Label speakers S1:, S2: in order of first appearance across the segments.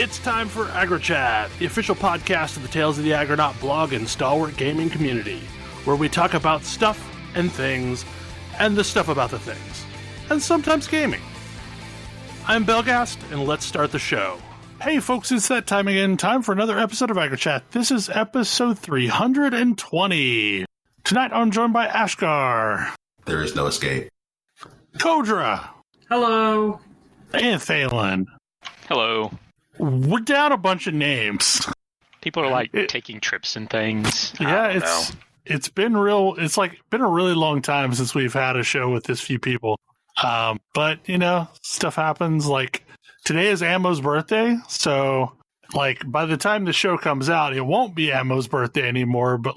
S1: It's time for AggroChat, the official podcast of the Tales of the Aggronaut blog and stalwart gaming community, where we talk about stuff and things, and the stuff about the things, and sometimes gaming. I'm Belgast, and let's start the show. Hey folks, it's that time again, time for another episode of AggroChat. This is episode 320. Tonight I'm joined by Ashgar.
S2: There is no escape.
S1: Kodra.
S3: Hello.
S1: And Thalen.
S4: Hello.
S1: We're down a bunch of names.
S4: People are taking trips and things.
S1: Yeah, it's been a really long time since we've had a show with this few people. But stuff happens. Like today is Ammo's birthday, so by the time the show comes out, it won't be Ammo's birthday anymore. But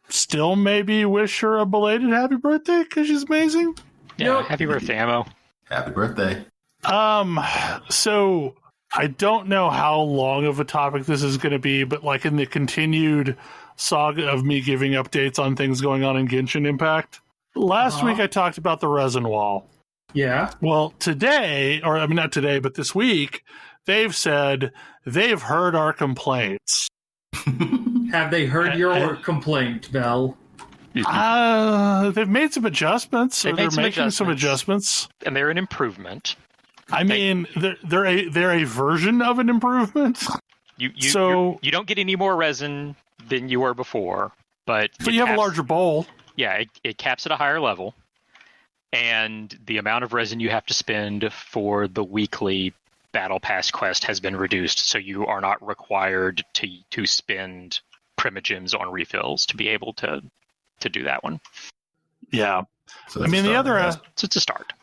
S1: still maybe wish her a belated happy birthday because she's amazing.
S4: Yeah, happy birthday, Ammo.
S2: Happy birthday.
S1: So I don't know how long of a topic this is going to be, but in the continued saga of me giving updates on things going on in Genshin Impact, last week I talked about the Resin wall.
S3: Yeah.
S1: Well, today, not today, but this week, they've said they've heard our complaints.
S3: Have they heard your complaint, Bell?
S1: They've made some adjustments. They're making some adjustments.
S4: And they're an improvement.
S1: They're a version of an improvement.
S4: You don't get any more resin than you were before, but
S1: you have a larger bowl.
S4: Yeah, it caps at a higher level, and the amount of resin you have to spend for the weekly Battle Pass quest has been reduced, so you are not required to spend primogems on refills to be able to do that one. Yeah,
S2: so
S4: so it's a start.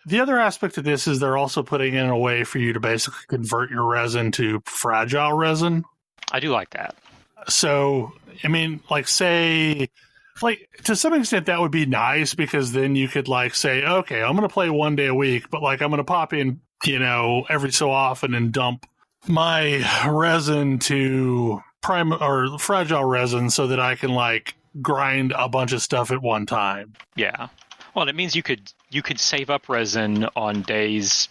S1: The other aspect of this is they're also putting in a way for you to basically convert your resin to fragile resin.
S4: I do like that.
S1: So, to some extent that would be nice because then you could say, okay, I'm going to play 1 day a week, but I'm going to pop in, every so often and dump my resin to fragile resin so that I can grind a bunch of stuff at one time.
S4: Yeah. Well, it means you could save up resin on days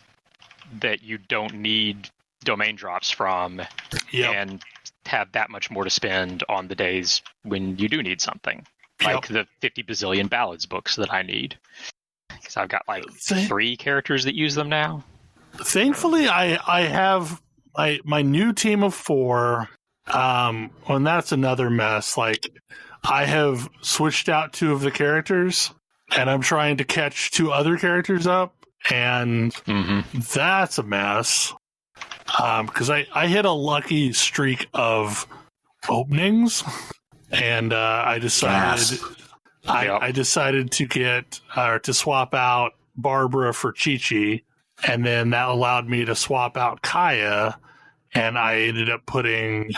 S4: that you don't need domain drops from, and have that much more to spend on the days when you do need something, like the 50 bazillion ballads books that I need, because I've got 3 characters that use them now.
S1: Thankfully, I have my new team of 4, and that's another mess. I have switched out 2 of the characters. And I'm trying to catch 2 other characters up, and that's a mess. Because I hit a lucky streak of openings, and I decided I decided to get to swap out Barbara for Chi-Chi, and then that allowed me to swap out Kaya, and I ended up putting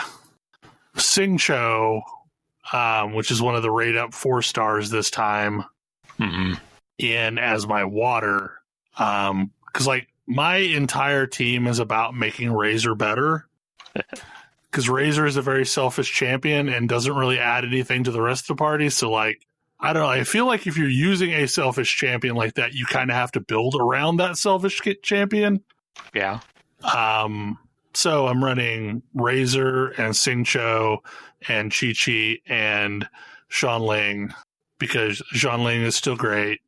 S1: Singcho, which is one of the rate up 4 stars this time. In as my water, because my entire team is about making Razor better, because Razor is a very selfish champion and doesn't really add anything to the rest of the party. So I don't know, I feel like if you're using a selfish champion like that, you kind of have to build around that selfish champion.
S4: Yeah.
S1: So I'm running Razor and Singcho and Chi-Chi and Shanling, because Shanling is still great.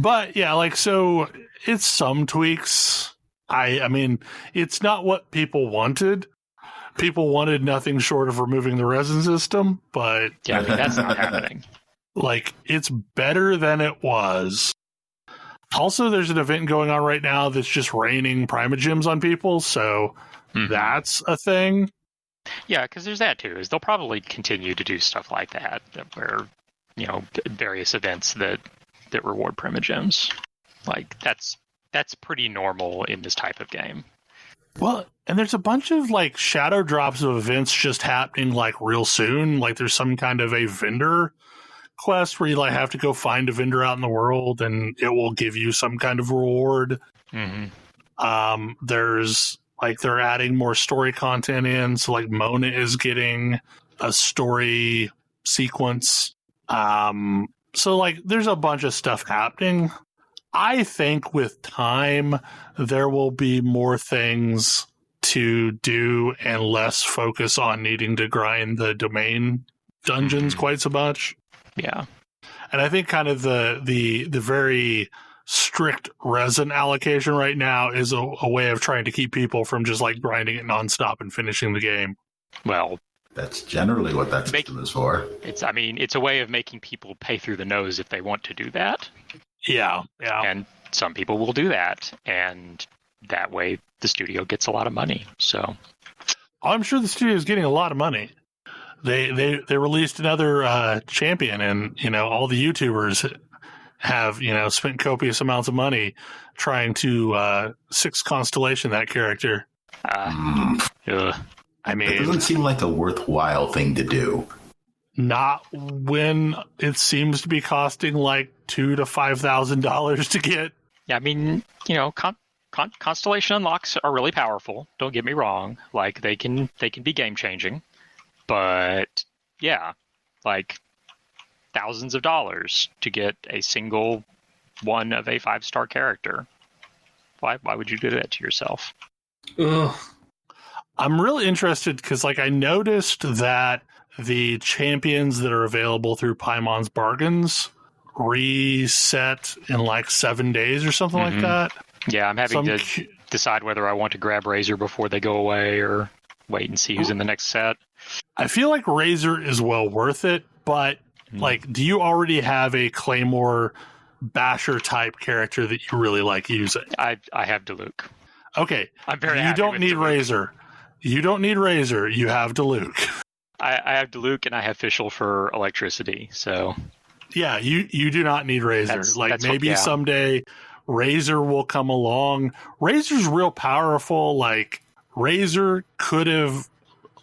S1: But yeah, so it's some tweaks. I mean, it's not what people wanted. People wanted nothing short of removing the resin system, but
S4: yeah, that's not happening.
S1: It's better than it was. Also, there's an event going on right now that's just raining primogems on people, so that's a thing.
S4: Yeah, because there's that too. Is they'll probably continue to do stuff like that where various events that reward primogems. That's pretty normal in this type of game.
S1: Well, and there's a bunch of shadow drops of events just happening real soon. There's some kind of a vendor quest where you have to go find a vendor out in the world and it will give you some kind of reward. There's they're adding more story content in, so Mona is getting a story sequence. So there's a bunch of stuff happening. I think with time there will be more things to do and less focus on needing to grind the domain dungeons quite so much.
S4: Yeah.
S1: And I think kind of the very strict resin allocation right now is a way of trying to keep people from just like grinding it nonstop and finishing the game.
S4: Well,
S2: that's generally what that system is for.
S4: It's a way of making people pay through the nose if they want to do that.
S1: Yeah.
S4: And some people will do that, and that way the studio gets a lot of money. So
S1: I'm sure the studio is getting a lot of money. They released another champion, and all the YouTubers have spent copious amounts of money trying to 6 constellation that character. I mean,
S2: it doesn't seem like a worthwhile thing to do. Not
S1: when it seems to be costing like $2,000 to $5,000 to get.
S4: Yeah, I mean, constellation unlocks are really powerful. Don't get me wrong; like they can be game changing, but yeah, like thousands of dollars to get a single one of a 5-star character. Why would you do that to yourself?
S3: Ugh.
S1: I'm really interested because, like, I noticed that the champions that are available through Paimon's bargains reset in like 7 days or something like that.
S4: Yeah, I'm having to decide whether I want to grab Razor before they go away or wait and see who's in the next set.
S1: I feel like Razor is well worth it, but like, do you already have a Claymore Basher type character that you really like using?
S4: I have Diluc.
S1: Okay,
S4: I'm very.
S1: You
S4: happy
S1: don't
S4: with
S1: need
S4: Diluc.
S1: Razor. You don't need Razor. You have Diluc.
S4: I have Diluc and I have Fischl for electricity. So
S1: yeah, you do not need Razor. Maybe
S4: yeah.
S1: someday Razor will come along. Razor's real powerful. Like Razor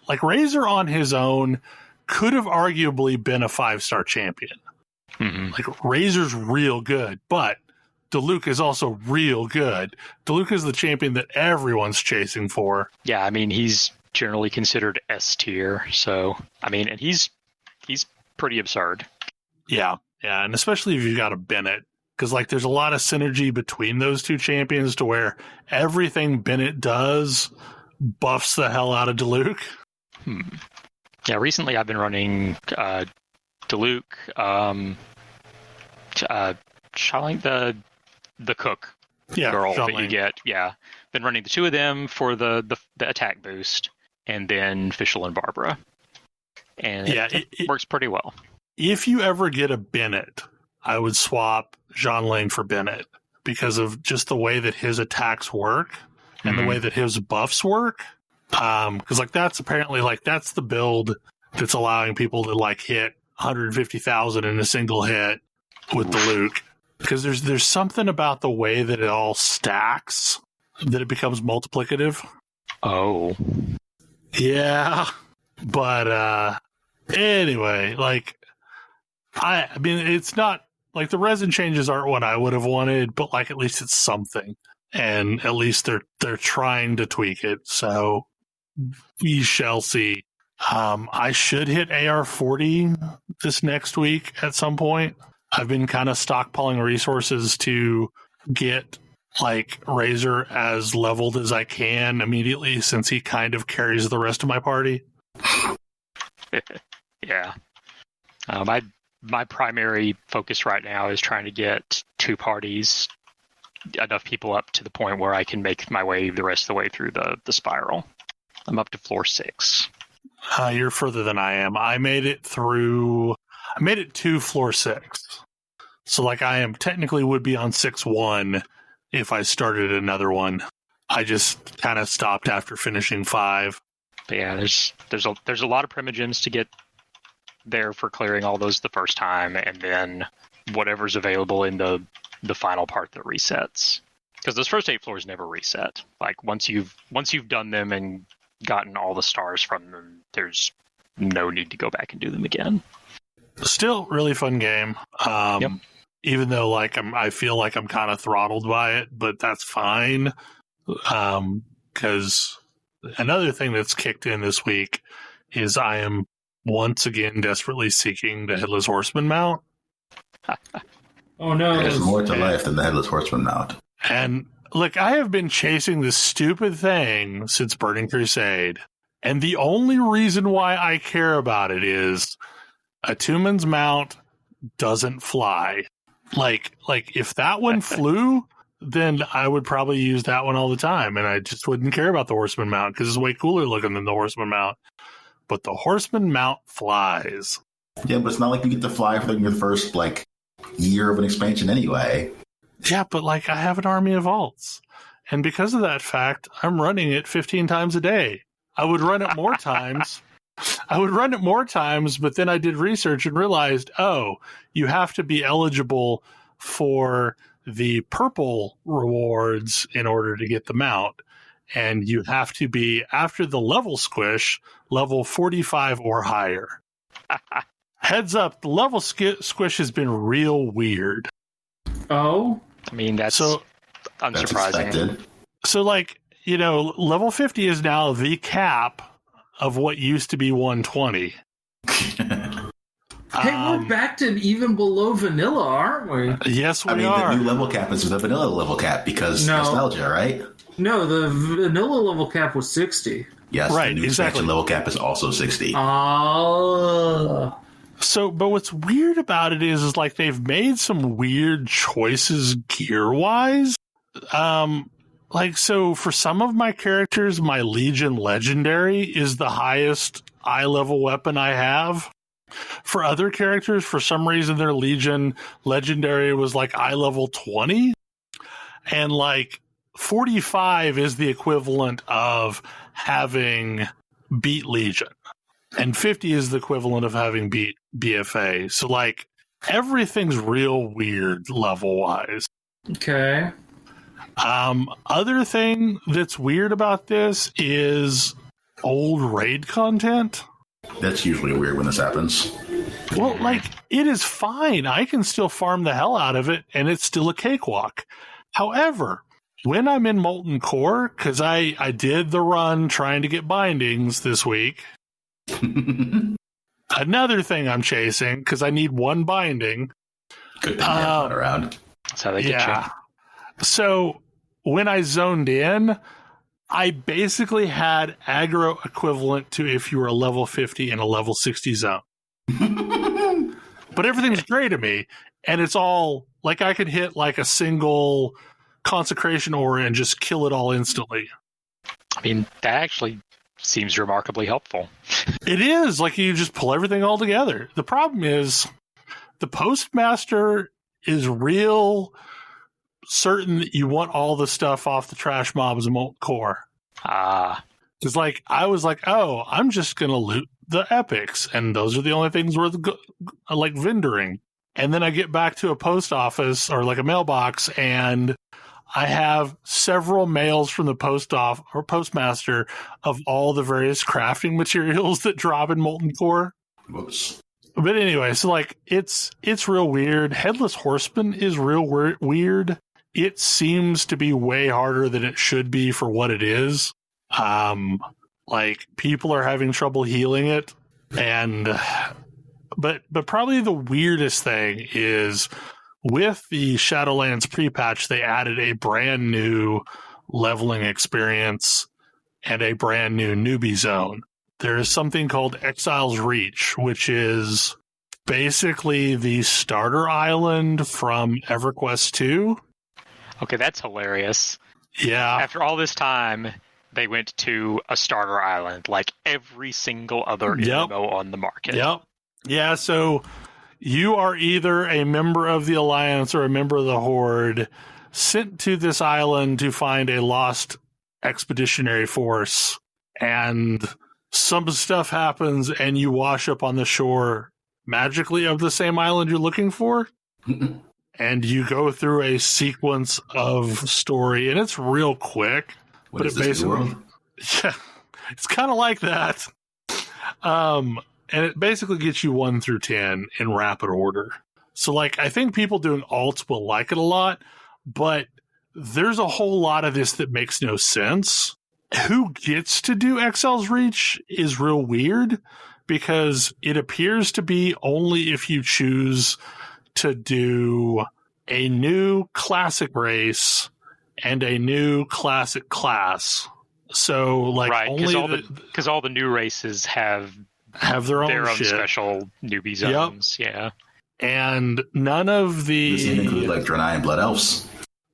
S1: on his own could have arguably been a 5-star champion. Like Razor's real good, but Diluc is also real good. Diluc is the champion that everyone's chasing for.
S4: Yeah, I mean he's generally considered S tier. So I mean, and he's pretty absurd.
S1: Yeah, and especially if you've got a Bennett, because like there's a lot of synergy between those two champions to where everything Bennett does buffs the hell out of Diluc.
S4: Yeah, recently I've been running Diluc, Charlene, the cook girl
S1: Charlene.
S4: that you get. Yeah, been running the 2 of them for the attack boost, and then Fischl and Barbara, and it works pretty well.
S1: If you ever get a Bennett, I would swap Jean Lane for Bennett because of just the way that his attacks work and the way that his buffs work. Because like that's apparently like that's the build that's allowing people to like hit 150,000 in a single hit with Diluc. Because there's something about the way that it all stacks that it becomes multiplicative.
S4: Oh,
S1: yeah, but anyway, like I mean, it's not like the resin changes aren't what I would have wanted, but like at least it's something, and at least they're trying to tweak it. So we shall see. I should hit AR40 this next week at some point. I've been kind of stockpiling resources to get like Razor as leveled as I can immediately, since he kind of carries the rest of my party.
S4: yeah. My primary focus right now is trying to get 2 parties, enough people up to the point where I can make my way the rest of the way through the spiral. I'm up to floor 6.
S1: You're further than I am. I made it to floor 6. So like I am technically would be on 6-1 if I started another one. I just kind of stopped after finishing 5.
S4: But yeah, there's a lot of primogens to get there for clearing all those the first time, and then whatever's available in the final part that resets. Because those first 8 floors never reset. Like once you've done them and gotten all the stars from them, there's no need to go back and do them again.
S1: Still really fun game.
S4: Yep.
S1: Even though like I feel like I'm kind of throttled by it, but that's fine. Because another thing that's kicked in this week is I am once again desperately seeking the Headless Horseman mount.
S3: Oh no!
S2: There's more to life than the Headless Horseman mount.
S1: And look, I have been chasing this stupid thing since Burning Crusade, and the only reason why I care about it is a Tumen's mount doesn't fly. Like if that one flew, then I would probably use that one all the time, and I just wouldn't care about the Horseman mount because it's way cooler looking than the Horseman mount. But the Horseman mount flies.
S2: Yeah, but it's not like you get to fly for the first year of an expansion anyway.
S1: Yeah, but I have an army of alts, and because of that fact, I'm running it 15 times a day. I would run it more times. But then I did research and realized, you have to be eligible for the purple rewards in order to get the mount. And you have to be, after the level squish, level 45 or higher. Heads up, the level squish has been real weird.
S3: Oh?
S4: I mean, that's unsurprising.
S2: That's expected.
S1: So, level 50 is now the cap of what used to be 120.
S3: Hey, we're back to even below vanilla, aren't we?
S1: Yes, we are.
S2: The new level cap is the vanilla level cap because nostalgia, right?
S3: No, the vanilla level cap was 60.
S2: Yes,
S1: right,
S2: the new
S1: exactly.
S2: expansion level cap is also 60.
S3: Oh.
S1: So, but what's weird about it is they've made some weird choices gear-wise. So for some of my characters, my Legion Legendary is the highest eye-level weapon I have. For other characters, for some reason, their Legion Legendary was eye level 20. And 45 is the equivalent of having beat Legion. And 50 is the equivalent of having beat BFA. So everything's real weird level-wise.
S3: Okay.
S1: Other thing that's weird about this is old raid content.
S2: That's usually weird when this happens.
S1: Well, it is fine. I can still farm the hell out of it, and it's still a cakewalk. However, when I'm in Molten Core, because I did the run trying to get bindings this week, another thing I'm chasing, because I need one binding.
S2: Good thing not around.
S4: That's how they get you.
S1: So when I zoned in, I basically had aggro equivalent to if you were a level 50 in a level 60 zone. But everything's gray to me, and it's all I could hit a single consecration aura and just kill it all instantly.
S4: I mean, that actually seems remarkably helpful.
S1: It is you just pull everything all together. The problem is the postmaster is real certain that you want all the stuff off the trash mobs in Molten Core. Because I was I'm just going to loot the epics, and those are the only things worth vendoring. And then I get back to a post office or a mailbox, and I have several mails from the postmaster of all the various crafting materials that drop in Molten Core.
S2: Whoops.
S1: But anyway, so it's real weird. Headless Horseman is real weird. It seems to be way harder than it should be for what it is. People are having trouble healing it, but probably the weirdest thing is with the Shadowlands pre-patch, they added a brand new leveling experience and a brand new newbie zone. There is something called Exile's Reach, which is basically the starter island from EverQuest 2.
S4: Okay, that's hilarious.
S1: Yeah.
S4: After all this time, they went to a starter island like every single other MMO on the market.
S1: Yep. Yeah, so you are either a member of the Alliance or a member of the Horde sent to this island to find a lost expeditionary force, and some stuff happens and you wash up on the shore magically of the same island you're looking for. And you go through a sequence of story, and it's real quick.
S2: What is this, New World?
S1: Yeah, it's kind of like that. And it basically gets you 1 through 10 in rapid order. So, I think people doing alts will like it a lot, but there's a whole lot of this that makes no sense. Who gets to do Exile's Reach is real weird, because it appears to be only if you choose to do a new classic race and a new classic class. So, like,
S4: right,
S1: only
S4: because all the new races have
S1: their own shit.
S4: Special newbie zones. Yep. Yeah,
S1: and none of the
S2: Does it include like Draenei and Blood Elves?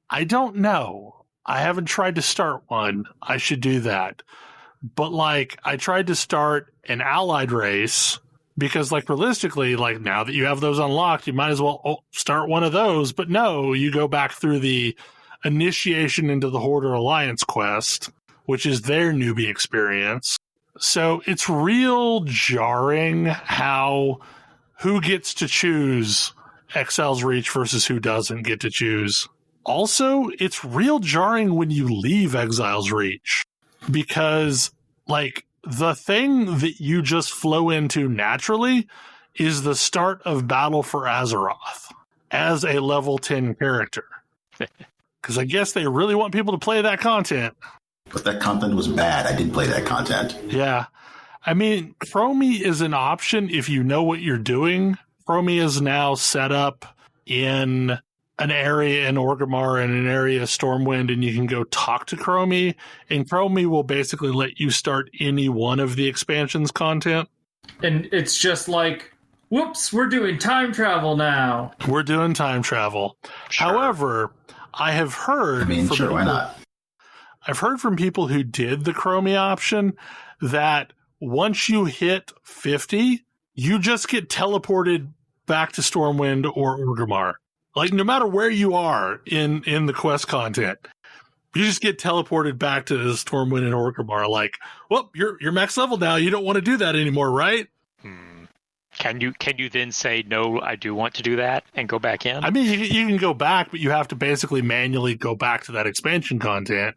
S1: I don't know. I haven't tried to start one. I should do that. But like, I tried to start an allied race because, like, realistically, like, now that you have those unlocked, you might as well start one of those. But no, you go back through the initiation into the Horde or Alliance quest, which is their newbie experience. So it's real jarring who gets to choose Exile's Reach versus who doesn't get to choose. Also, it's real jarring when you leave Exile's Reach because, like, the thing that you just flow into naturally is the start of Battle for Azeroth as a level 10 character. Because I guess they really want people to play that content.
S2: But that content was bad. I didn't play that content.
S1: Yeah. I mean, Chromie is an option if you know what you're doing. Chromie is now set up in an area in Orgrimmar and an area of Stormwind, and you can go talk to Chromie, and Chromie will basically let you start any one of the expansion's content.
S3: And it's just like, whoops, we're doing time travel now.
S1: We're doing time travel. Sure. However, I have heard...
S2: why not?
S1: I've heard from people who did the Chromie option that once you hit 50, you just get teleported back to Stormwind or Orgrimmar. Like, no matter where you are in the quest content, you just get teleported back to Stormwind and Orgrimmar. Like, well, you're max level now. You don't want to do that anymore, right?
S4: Can you then say, no, I do want to do that and go back in?
S1: I mean, you can go back, but you have to basically manually go back to that expansion content.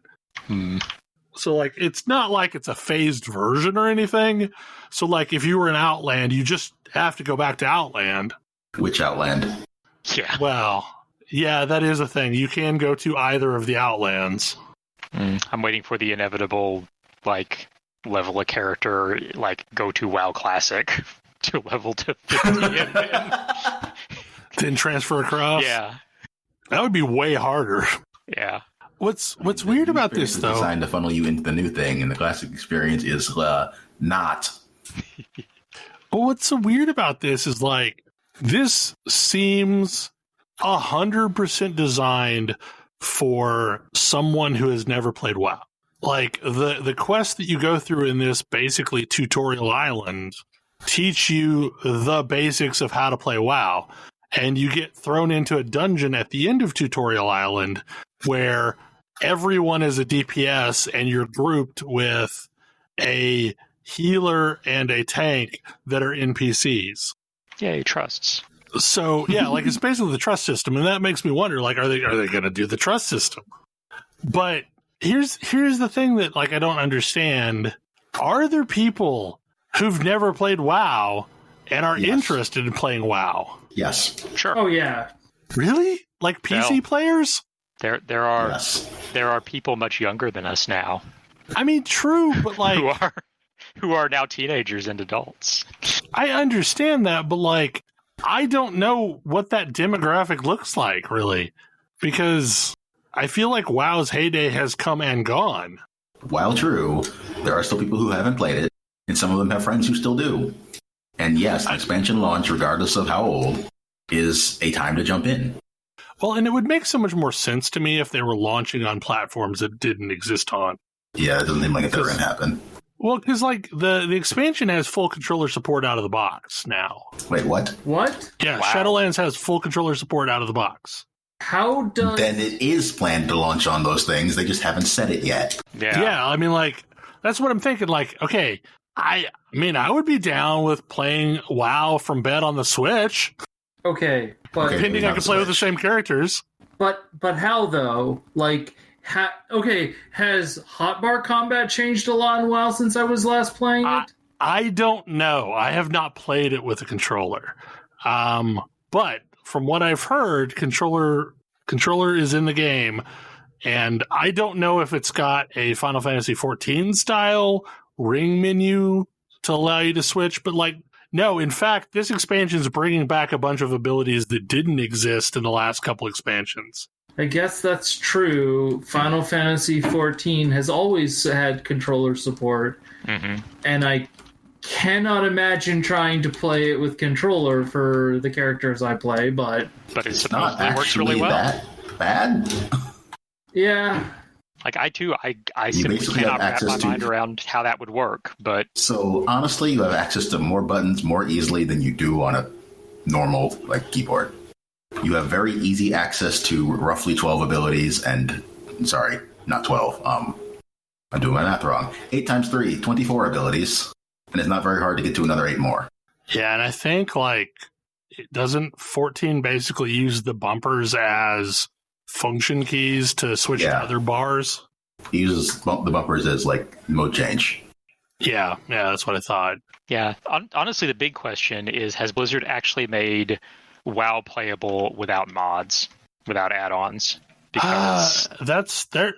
S1: So, like, it's not like it's a phased version or anything. So, like, if you were in Outland, you just have to go back to Outland.
S2: Which Outland?
S4: Yeah.
S1: Well, yeah, that is a thing. You can go to either of the Outlands.
S4: I'm waiting for the inevitable, like, level a character, like, go to WoW Classic to level to 50 and
S1: then transfer across?
S4: Yeah.
S1: That would be way harder.
S4: Yeah.
S1: What's weird about this, though?
S2: Designed to funnel you into the new thing, and the classic experience is not.
S1: But what's so weird about this is, like, this seems 100% designed for someone who has never played WoW. Like, the quests that you go through in this basically tutorial island teach you the basics of how to play WoW. And you get thrown into a dungeon at the end of Tutorial Island where everyone is a DPS and you're grouped with a healer and a tank that are NPCs.
S4: Yay, trusts.
S1: So, yeah, like, it's basically the trust system. And that makes me wonder, like, are they going to do the trust system? But here's the thing that, like, I don't understand. Are there people who've never played WoW and are interested in playing WoW?
S2: Yes.
S4: Sure.
S3: Oh, yeah.
S1: Really? Like PC players?
S4: There are people much younger than us now.
S1: I mean, true, but like
S4: who are now teenagers and adults.
S1: I understand that, but like I don't know what that demographic looks like, really, because I feel like WoW's heyday has come and gone.
S2: While true, there are still people who haven't played it, and some of them have friends who still do. And yes, an expansion launch, regardless of how old, is a time to jump in.
S1: Well, and it would make so much more sense to me if they were launching on platforms that didn't exist on.
S2: Yeah, it doesn't seem like it's ever going to happen.
S1: Well, because like the expansion has full controller support out of the box now.
S2: Wait, what?
S3: What?
S1: Yeah, wow. Shadowlands has full controller support out of the box.
S3: How does...
S2: Then it is planned to launch on those things. They just haven't said it yet.
S1: Yeah, I mean, like, that's what I'm thinking. Like, okay, I mean, I would be down with playing WoW from bed on the Switch.
S3: Okay, but...
S1: Depending I can play with the same characters.
S3: But how, though? Like... has hotbar combat changed a lot in WoW since I was last playing it?
S1: I don't know. I have not played it with a controller. But from what I've heard, controller is in the game, and I don't know if it's got a Final Fantasy XIV style ring menu to allow you to switch, but like, no, in fact, this expansion is bringing back a bunch of abilities that didn't exist in the last couple expansions.
S3: I guess that's true. Final Fantasy XIV has always had controller support, and I cannot imagine trying to play it with controller for the characters I play, but
S4: it
S2: It's not
S4: supposedly works
S2: actually
S4: really well.
S2: that bad.
S3: yeah.
S4: Like I
S2: You
S4: simply
S2: basically
S4: cannot
S2: have
S4: wrap my
S2: access to-
S4: mind around how that would work. But
S2: So honestly, you have access to more buttons more easily than you do on a normal keyboard. You have very easy access to roughly 12 abilities and, sorry, not 12. I'm doing my math wrong. 8 times 3, 24 abilities. And it's not very hard to get to another 8 more.
S1: Yeah, and I think it doesn't 14 basically use the bumpers as function keys to switch to other bars?
S2: He uses the bumpers as mode change.
S1: Yeah, that's what I thought.
S4: yeah, honestly, the big question is: has Blizzard actually made WoW playable without mods, without add-ons? Because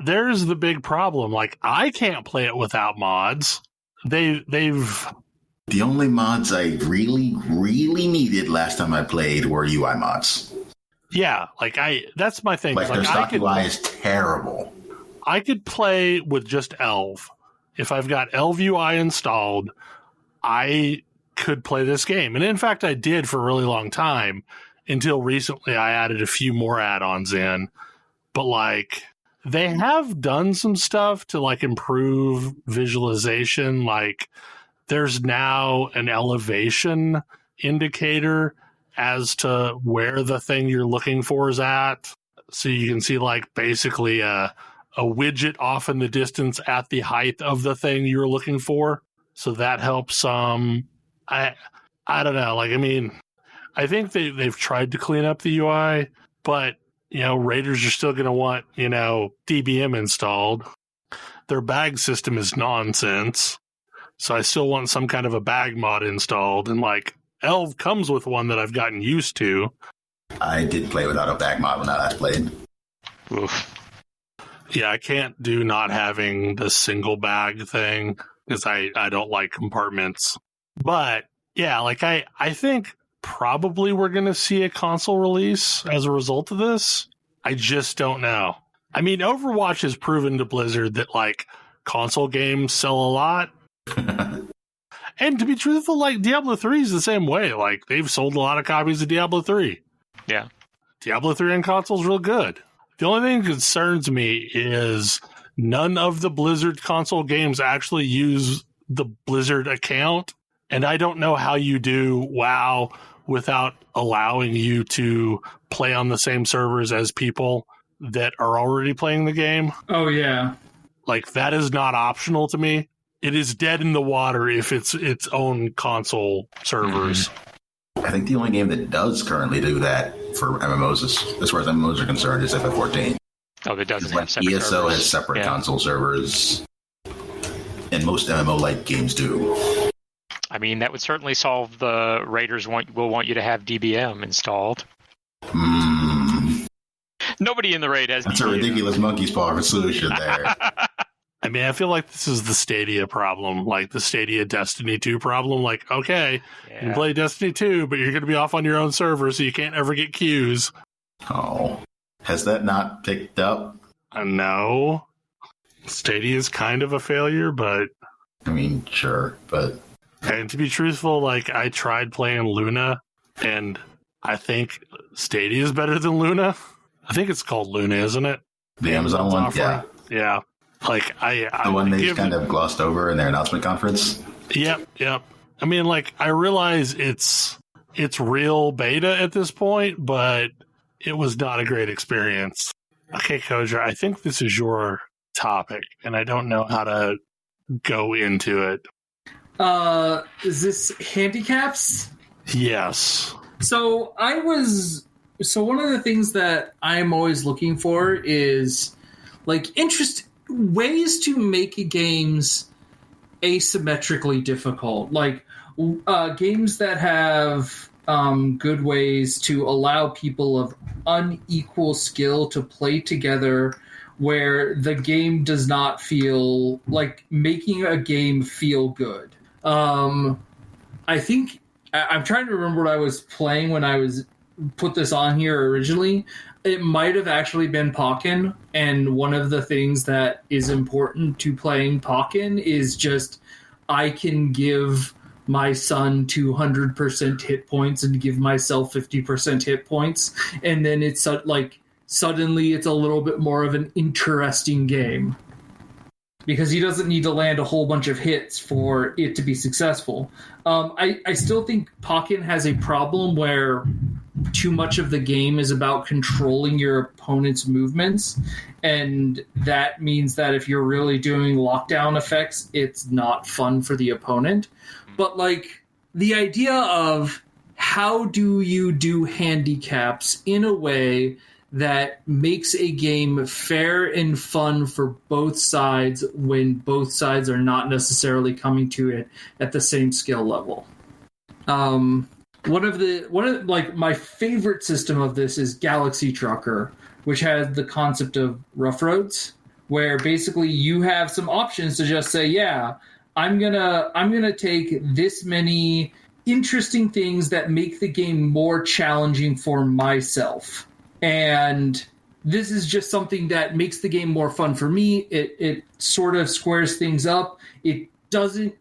S1: there's the big problem. I can't play it without mods. They've
S2: The only mods I really, really needed last time I played were UI mods.
S1: Yeah, that's my thing.
S2: Their stock UI is terrible.
S1: I could play with just Elv. If I've got Elv UI installed, I could play this game. And in fact, I did for a really long time until recently I added a few more add-ons in. But they have done some stuff to improve visualization. There's now an elevation indicator as to where the thing you're looking for is at. So you can see basically a widget off in the distance at the height of the thing you're looking for. So that helps some. I don't know. I think they've tried to clean up the UI, but raiders are still going to want, DBM installed. Their bag system is nonsense. So I still want some kind of a bag mod installed. And Elv comes with one that I've gotten used to.
S2: I did play without a bag mod when I last played.
S4: Oof.
S1: Yeah, I can't do not having the single bag thing because I don't like compartments. But yeah, I think probably we're going to see a console release as a result of this. I just don't know. I mean, Overwatch has proven to Blizzard that console games sell a lot. And to be truthful, Diablo 3 is the same way. They've sold a lot of copies of Diablo 3.
S4: Yeah.
S1: Diablo 3 on console is real good. The only thing that concerns me is none of the Blizzard console games actually use the Blizzard account. And I don't know how you do WoW without allowing you to play on the same servers as people that are already playing the game.
S3: Oh, yeah.
S1: That is not optional to me. It is dead in the water if it's its own console servers.
S2: I think the only game that does currently do that for MMOs, as far as MMOs are concerned, is FF14.
S4: Oh, that doesn't have separate
S2: ESO
S4: servers.
S2: has separate console servers, and most MMO-like games do.
S4: I mean, that would certainly solve the raiders will want you to have DBM installed. Nobody in the raid has
S2: That's
S4: DBM.
S2: a ridiculous monkey's paw of a solution there.
S1: I mean, I feel like this is the Stadia problem, the Stadia Destiny 2 problem. Okay, you can play Destiny 2, but you're going to be off on your own server, so you can't ever get queues.
S2: Oh. Has that not picked up?
S1: No. Stadia is kind of a failure, but...
S2: I mean, sure, but...
S1: And to be truthful, I tried playing Luna, and I think Stadia is better than Luna. I think it's called Luna, isn't it?
S2: The Amazon one? Yeah.
S1: Yeah.
S2: The one they kind of glossed over in their announcement conference?
S1: Yep. I mean, I realize it's real beta at this point, but it was not a great experience. Okay, Kodra, I think this is your topic, and I don't know how to go into it.
S3: Is this handicaps?
S1: Yes.
S3: So one of the things that I'm always looking for is ways to make games asymmetrically difficult. Games that have good ways to allow people of unequal skill to play together where the game does not feel making a game feel good. I think I'm trying to remember what I was playing when I was put this on here originally. it might have actually been Pokken, and one of the things that is important to playing Pokken is just I can give my son 200% hit points and give myself 50% hit points, and then it's like suddenly it's a little bit more of an interesting game. Because he doesn't need to land a whole bunch of hits for it to be successful. I still think Pokken has a problem where too much of the game is about controlling your opponent's movements, and that means that if you're really doing lockdown effects, it's not fun for the opponent. But like the idea of how do you do handicaps in a way that makes a game fair and fun for both sides when both sides are not necessarily coming to it at the same skill level. One of like my favorite system of this is Galaxy Trucker, which has the concept of rough roads, where basically you have some options to just say, yeah, I'm gonna take this many interesting things that make the game more challenging for myself. And this is just something that makes the game more fun for me. It sort of squares things up. It doesn't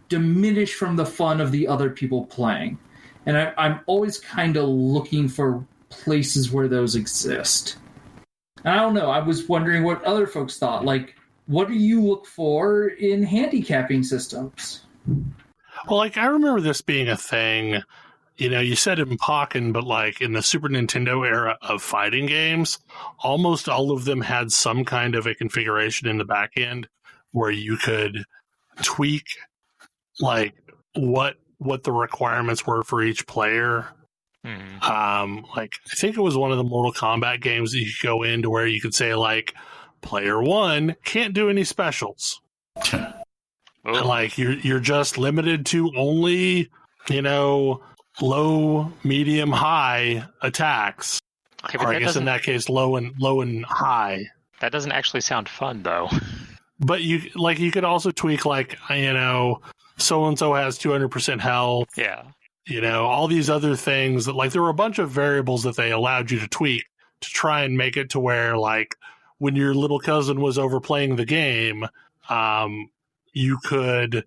S3: diminish from the fun of the other people playing. And I'm always kind of looking for places where those exist. And I don't know. I was wondering what other folks thought. Like, what do you look for in handicapping systems?
S1: Well, like, I remember this being a thing. You know, you said in Pokken, but like in the Super Nintendo era of fighting games, almost all of them had some kind of a configuration in the back end where you could tweak like what the requirements were for each player. Like I think it was one of the Mortal Kombat games that you could go into where you could say like player 1 can't do any specials. And, like you're just limited to only, you know, low, medium, high attacks. Okay, or I guess in that case, low and high.
S4: That doesn't actually sound fun, though.
S1: But you could also tweak, like, you know, so and so has 200% health.
S4: Yeah.
S1: You know, all these other things that, like, there were a bunch of variables that they allowed you to tweak to try and make it to where, like, when your little cousin was overplaying the game, you could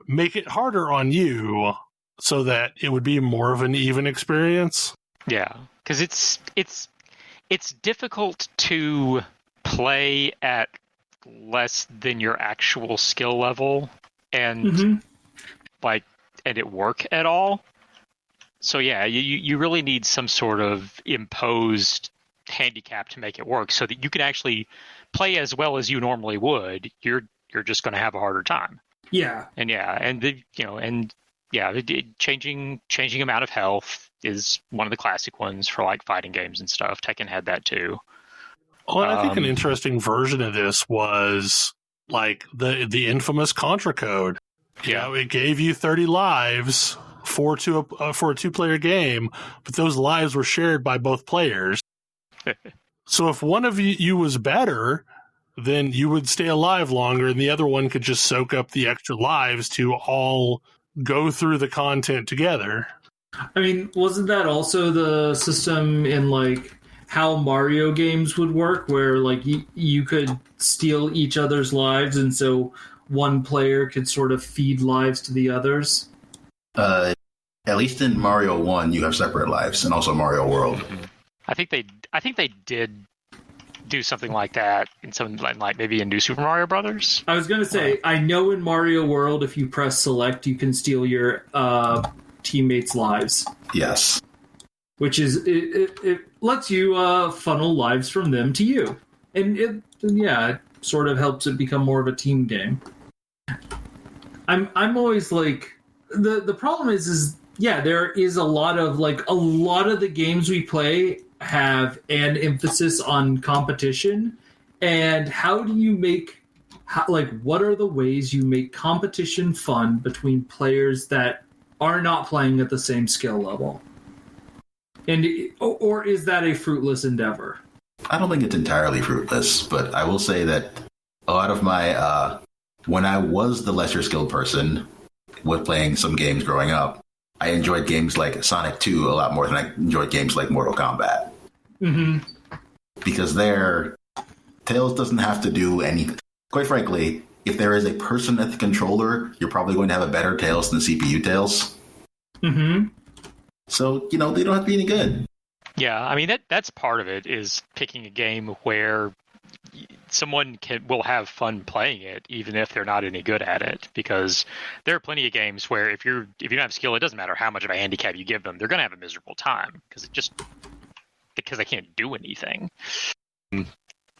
S1: make it harder on you, so that it would be more of an even experience.
S4: Yeah, because it's difficult to play at less than your actual skill level and and it work at all. So yeah, you really need some sort of imposed handicap to make it work, so that you can actually play as well as you normally would. You're just going to have a harder time.
S3: Yeah,
S4: changing amount of health is one of the classic ones for like fighting games and stuff. Tekken had that too.
S1: Well, I think an interesting version of this was like the infamous Contra code. Yeah, it gave you 30 lives for a 2-player game, but those lives were shared by both players. So if one of you was better, then you would stay alive longer, and the other one could just soak up the extra lives to all go through the content together.
S3: I mean, wasn't that also the system in like how Mario games would work, where like you could steal each other's lives, and so one player could sort of feed lives to the others?
S2: At least in Mario 1, you have separate lives, and also Mario World.
S4: I think they did do something like that in some, like maybe in New Super Mario Brothers.
S3: I was going to say, I know in Mario World, if you press select, you can steal your teammates' lives.
S2: Yes.
S3: Which is, it lets you funnel lives from them to you. And it sort of helps it become more of a team game. I'm always like, the problem is there is a lot of the games we play have an emphasis on competition, and how do you make what are the ways you make competition fun between players that are not playing at the same skill level? And or is that a fruitless endeavor?
S2: I don't think it's entirely fruitless, but I will say that a lot of my when I was the lesser skilled person with playing some games growing up, I enjoyed games like Sonic 2 a lot more than I enjoyed games like Mortal Kombat.
S3: Mm-hmm.
S2: Because there, Tails doesn't have to do any. Quite frankly, if there is a person at the controller, you're probably going to have a better Tails than CPU Tails.
S3: Mm-hmm.
S2: So, they don't have to be any good.
S4: Yeah, I mean that's part of it, is picking a game where someone will have fun playing it, even if they're not any good at it. Because there are plenty of games where if you don't have skill, it doesn't matter how much of a handicap you give them, they're going to have a miserable time because they can't do anything.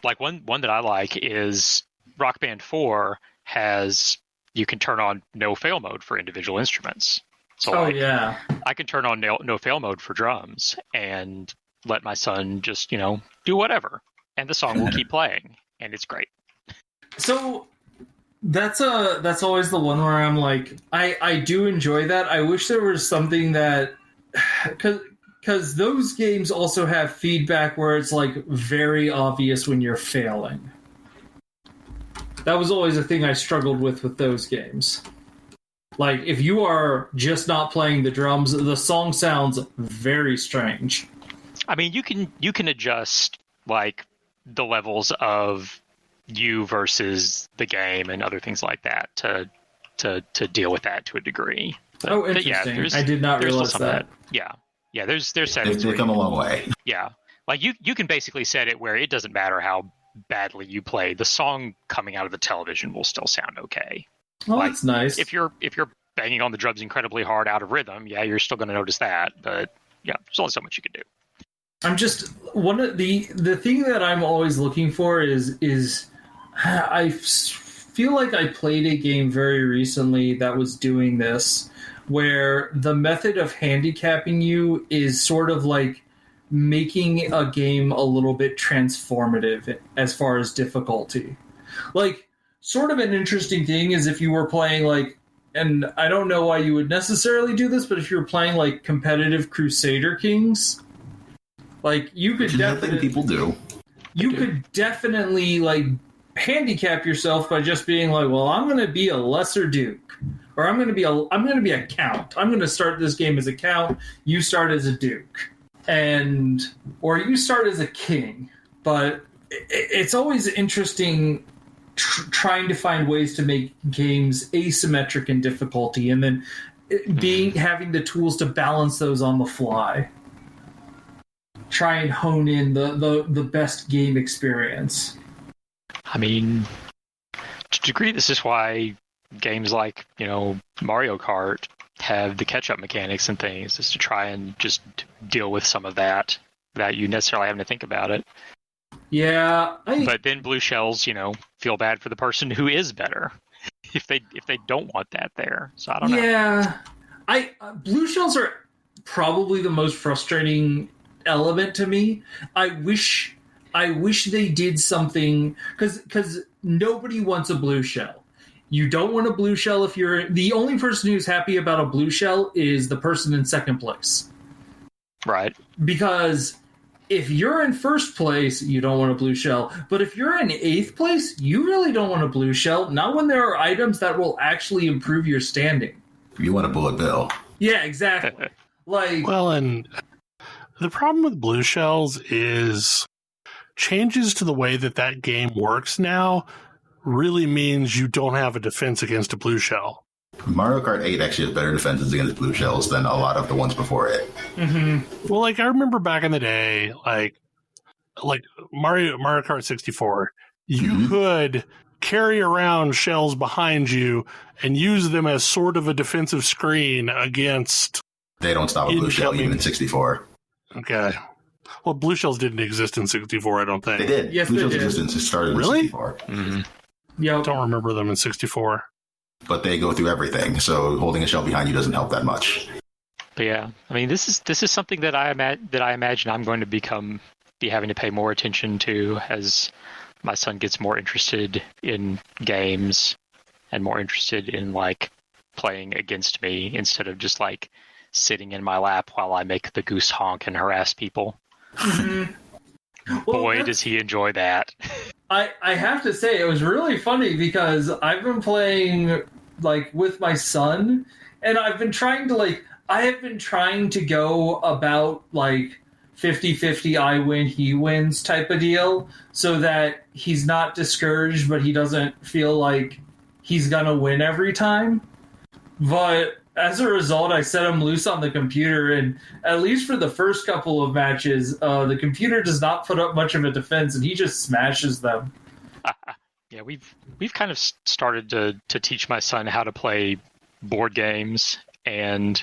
S4: Like one that I like is Rock Band 4 you can turn on no fail mode for individual instruments. So I can turn on no fail mode for drums and let my son just, do whatever. And the song will keep playing. And it's great.
S3: So that's always the one where I'm like, I do enjoy that. I wish there was something that, because those games also have feedback where it's like very obvious when you're failing. That was always a thing I struggled with those games. Like, if you are just not playing the drums, the song sounds very strange.
S4: I mean, you can adjust, like, the levels of you versus the game and other things like that to deal with that to a degree.
S3: But interesting. I did not realize that.
S4: Yeah, there's settings.
S2: They've come a long way.
S4: Yeah, like you can basically set it where it doesn't matter how badly you play, the song coming out of the television will still sound okay.
S3: Oh, that's nice.
S4: If you're banging on the drums incredibly hard out of rhythm, yeah, you're still going to notice that. But yeah, there's only so much you can do.
S3: I'm just one of the thing that I'm always looking for is I feel like I played a game very recently that was doing this, where the method of handicapping you is sort of like making a game a little bit transformative as far as difficulty. Like, sort of an interesting thing is if you were playing like, and I don't know why you would necessarily do this, but if you were playing like competitive Crusader Kings, like you could definitely
S2: people do.
S3: You could definitely like handicap yourself by just being like, well, I'm going to be a lesser duke, or I'm going to be a count. I'm going to start this game as a count. You start as a duke, or you start as a king. But it's always interesting trying to find ways to make games asymmetric in difficulty, and then having the tools to balance those on the fly. Try and hone in the best game experience.
S4: I mean, to a degree, this is why games like, Mario Kart have the catch-up mechanics and things, is to try and just deal with some of that you necessarily having to think about it.
S3: Yeah.
S4: But then blue shells, feel bad for the person who is better if they don't want that there. So I don't know.
S3: Yeah. Blue shells are probably the most frustrating element to me. I wish they did something, because nobody wants a blue shell. You don't want a blue shell if you're the only person who's happy about a blue shell is the person in second place.
S4: Right.
S3: Because if you're in first place, you don't want a blue shell. But if you're in 8th place, you really don't want a blue shell. Not when there are items that will actually improve your standing.
S2: You want a bullet bill.
S3: Yeah, exactly.
S1: And the problem with blue shells is changes to the way that game works now really means you don't have a defense against a blue shell.
S2: Mario Kart 8 actually has better defenses against blue shells than a lot of the ones before it.
S3: Mm-hmm.
S1: Well, I remember back in the day, like Mario Kart 64, you could carry around shells behind you and use them as sort of a defensive screen against...
S2: They don't stop a blue shell even in 64.
S1: Okay. Well, blue shells didn't exist in 64, I don't think.
S2: They did.
S3: Yes,
S2: blue
S3: they
S2: shells
S3: did.
S2: existence started in
S1: Really?
S2: 64.
S4: Mm-hmm.
S3: Yeah.
S1: I don't remember them in 64.
S2: But they go through everything, so holding a shell behind you doesn't help that much.
S4: But yeah, I mean, this is something that I imagine I'm going to be having to pay more attention to as my son gets more interested in games and more interested in like playing against me instead of just like sitting in my lap while I make the goose honk and harass people.
S3: Mm-hmm.
S4: Boy, does he enjoy that.
S3: I have to say, it was really funny because I've been playing like with my son, and I have been trying to go about like 50-50 I win, he wins type of deal, so that he's not discouraged, but he doesn't feel like he's going to win every time. But as a result, I set him loose on the computer, and at least for the first couple of matches, the computer does not put up much of a defense, and he just smashes them.
S4: Yeah, we've kind of started to teach my son how to play board games, and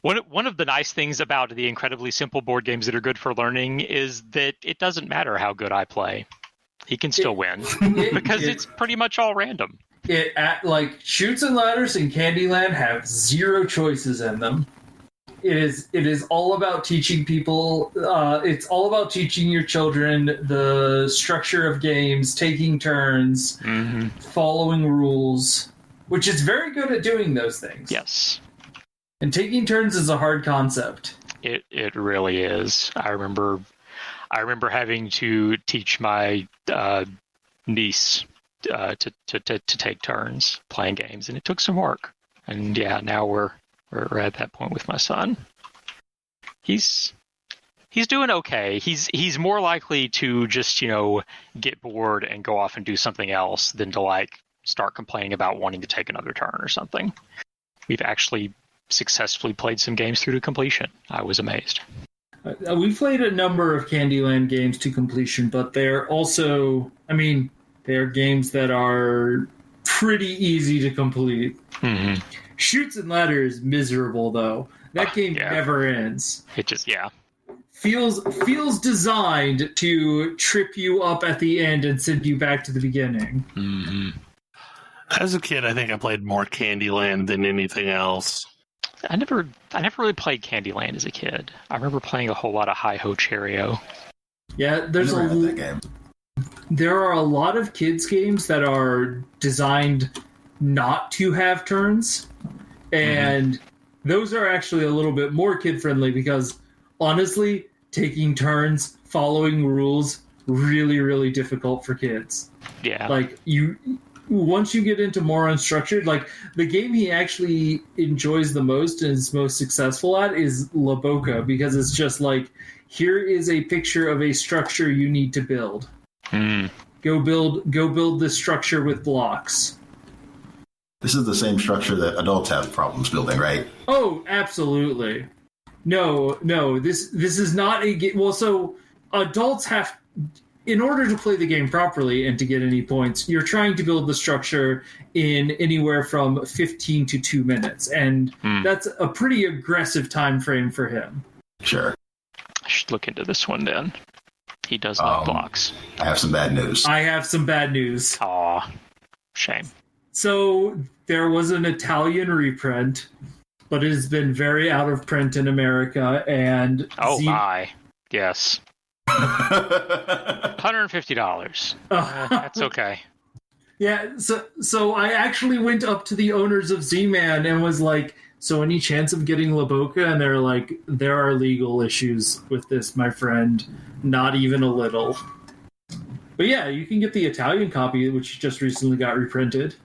S4: one of the nice things about the incredibly simple board games that are good for learning is that it doesn't matter how good I play. He can still win because it's pretty much all random.
S3: Like Chutes and Ladders and Candyland have zero choices in them. It is all about teaching people. It's all about teaching your children the structure of games, taking turns, following rules, which is very good at doing those things.
S4: Yes.
S3: And taking turns is a hard concept.
S4: It really is. I remember having to teach my niece to take turns playing games, and it took some work. And yeah, now we're at that point with my son. He's doing okay. He's more likely to just get bored and go off and do something else than to like start complaining about wanting to take another turn or something. We've actually successfully played some games through to completion. I was amazed.
S3: We've played a number of Candyland games to completion, but they're also, they're games that are pretty easy to complete.
S4: Mm-hmm.
S3: Chutes and Ladders is miserable, though. That game never ends.
S4: It just,
S3: feels designed to trip you up at the end and send you back to the beginning.
S4: Mm-hmm.
S1: As a kid, I think I played more Candyland than anything else.
S4: I never really played Candyland as a kid. I remember playing a whole lot of Hi-Ho Cherry-O.
S3: Yeah,
S2: that game.
S3: There are a lot of kids' games that are designed not to have turns, and those are actually a little bit more kid-friendly because, honestly, taking turns, following rules, really, really difficult for kids.
S4: Yeah.
S3: Like, once you get into more unstructured, like, the game he actually enjoys the most and is most successful at is La Boca, because it's just like, here is a picture of a structure you need to build. Go build this structure with blocks.
S2: This is the same structure that adults have problems building, right?
S3: Oh, absolutely. No, this is not a game. Well, so adults have, in order to play the game properly and to get any points, you're trying to build the structure in anywhere from 15 to 2 minutes, and that's a pretty aggressive time frame for him.
S2: Sure.
S4: I should look into this one then. He does love blocks.
S2: I have some bad news.
S4: Aw, shame.
S3: So there was an Italian reprint, but it has been very out of print in America, and
S4: my, yes. $150. That's okay.
S3: Yeah, so I actually went up to the owners of Z-Man and was like, so any chance of getting La Boca? And they're like, there are legal issues with this, my friend. Not even a little. But yeah, you can get the Italian copy, which just recently got reprinted.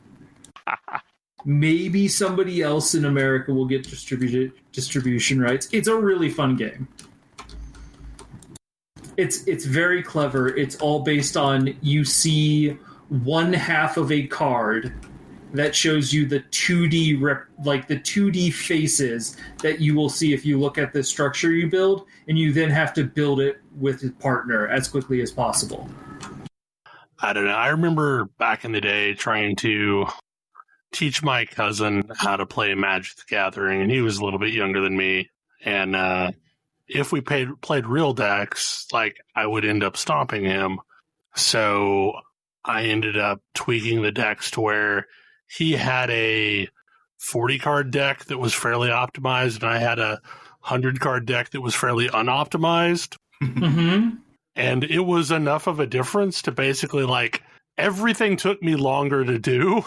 S3: Maybe somebody else in America will get distribution rights. It's a really fun game. It's very clever. It's all based on, you see one half of a card that shows you the 2D the 2D faces that you will see if you look at the structure you build, and you then have to build it with a partner as quickly as possible.
S1: I don't know. I remember back in the day trying to teach my cousin how to play Magic the Gathering, and he was a little bit younger than me. And if we played real decks, like, I would end up stomping him. So I ended up tweaking the decks to where he had a 40-card deck that was fairly optimized, and I had a 100-card deck that was fairly unoptimized.
S3: Mm-hmm.
S1: And it was enough of a difference to basically, like, everything took me longer to do.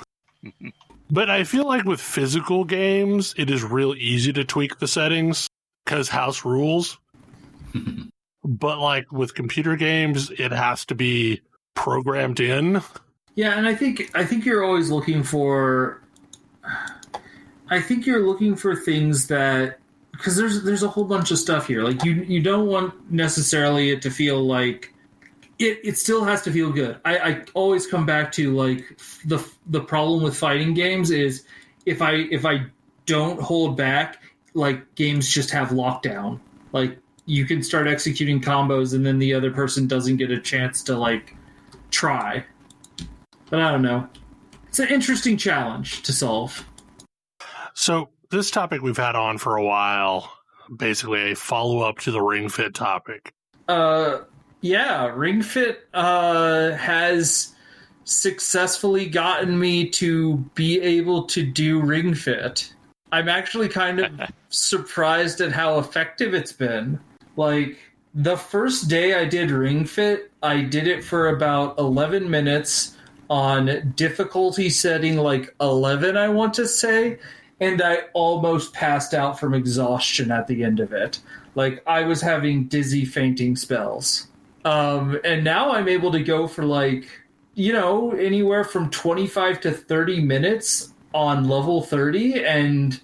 S1: But I feel like with physical games, it is real easy to tweak the settings because house rules. But, like, with computer games, it has to be programmed in.
S3: Yeah, and I think you're always looking for... I think you're looking for things that because there's a whole bunch of stuff here. Like you don't want necessarily it to feel like it still has to feel good. I always come back to like the problem with fighting games is if I don't hold back, like games just have lockdown. Like you can start executing combos and then the other person doesn't get a chance to like try. But I don't know. It's an interesting challenge to solve.
S1: So this topic we've had on for a while, basically a follow-up to the Ring Fit topic.
S3: Yeah, Ring Fit has successfully gotten me to be able to do Ring Fit. I'm actually kind of surprised at how effective it's been. Like, the first day I did Ring Fit, I did it for about 11 minutes on difficulty setting like 11, I want to say, and I almost passed out from exhaustion at the end of it. Like, I was having dizzy fainting spells. And now I'm able to go for like, you know, anywhere from 25 to 30 minutes on level 30. And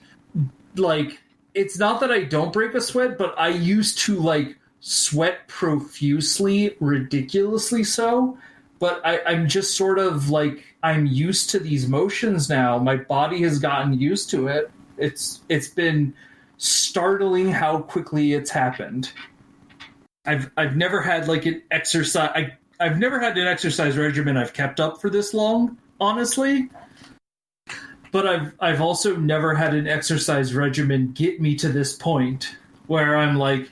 S3: like, it's not that I don't break a sweat, but I used to like sweat profusely, ridiculously so. But I'm just sort of like, I'm used to these motions now. My body has gotten used to it. It's been startling how quickly it's happened. I've never had like an exercise. I've never had an exercise regimen I've kept up for this long, honestly. But I've also never had an exercise regimen get me to this point where I'm like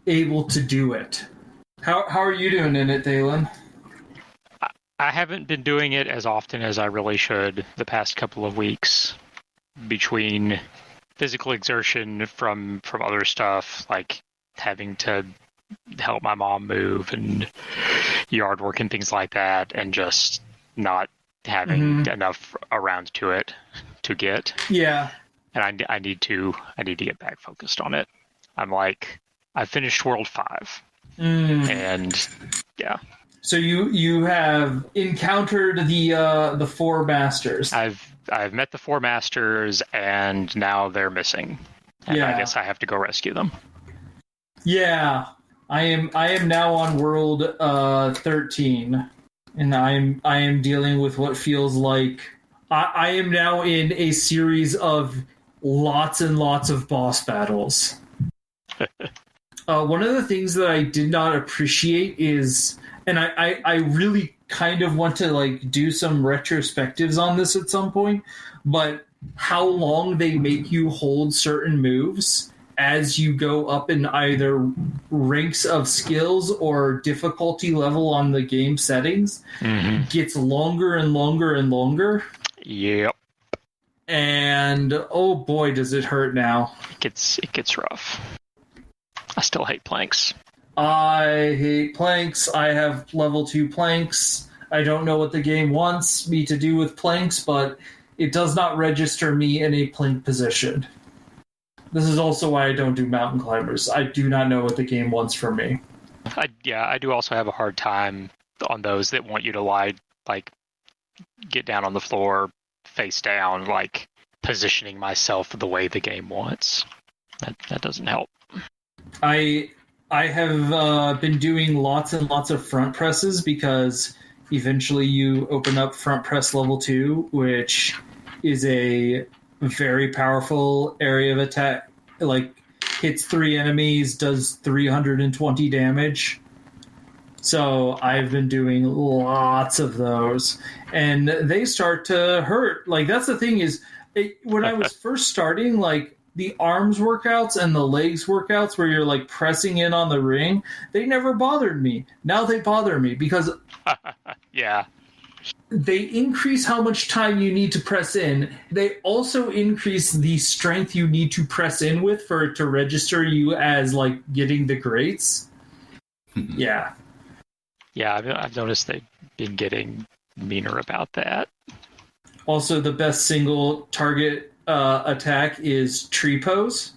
S3: able to do it. How are you doing in it, Thalen?
S4: I haven't been doing it as often as I really should the past couple of weeks, between physical exertion from other stuff, like having to help my mom move and yard work and things like that, and just not having enough around to it to get.
S3: Yeah.
S4: And I need to get back focused on it. I'm like, I finished World 5. And yeah.
S3: So you have encountered the 4 masters.
S4: I've met the 4 masters, and now they're missing. And I guess I have to go rescue them.
S3: Yeah, I am now on world 13, and I am dealing with what feels like I am now in a series of lots and lots of boss battles. One of the things that I did not appreciate is, and I really kind of want to like do some retrospectives on this at some point, but how long they make you hold certain moves as you go up in either ranks of skills or difficulty level on the game settings gets longer and longer and longer.
S4: Yep.
S3: And oh boy, does it hurt now.
S4: It gets rough. I still hate planks.
S3: I hate planks. I have level 2 planks. I don't know what the game wants me to do with planks, but it does not register me in a plank position. This is also why I don't do mountain climbers. I do not know what the game wants from me.
S4: I do also have a hard time on those that want you to lie, like, get down on the floor, face down, like, positioning myself the way the game wants. That doesn't help.
S3: I have been doing lots and lots of front presses because eventually you open up front press level 2, which is a very powerful area of attack. Like, hits 3 enemies, does 320 damage. So I've been doing lots of those, and they start to hurt. Like, that's the thing is, when I was first starting, like, the arms workouts and the legs workouts where you're, like, pressing in on the ring, they never bothered me. Now they bother me because
S4: yeah,
S3: they increase how much time you need to press in. They also increase the strength you need to press in with for it to register you as, like, getting the greats. Yeah.
S4: Yeah, I've noticed they've been getting meaner about that.
S3: Also, the best single target attack is tree pose.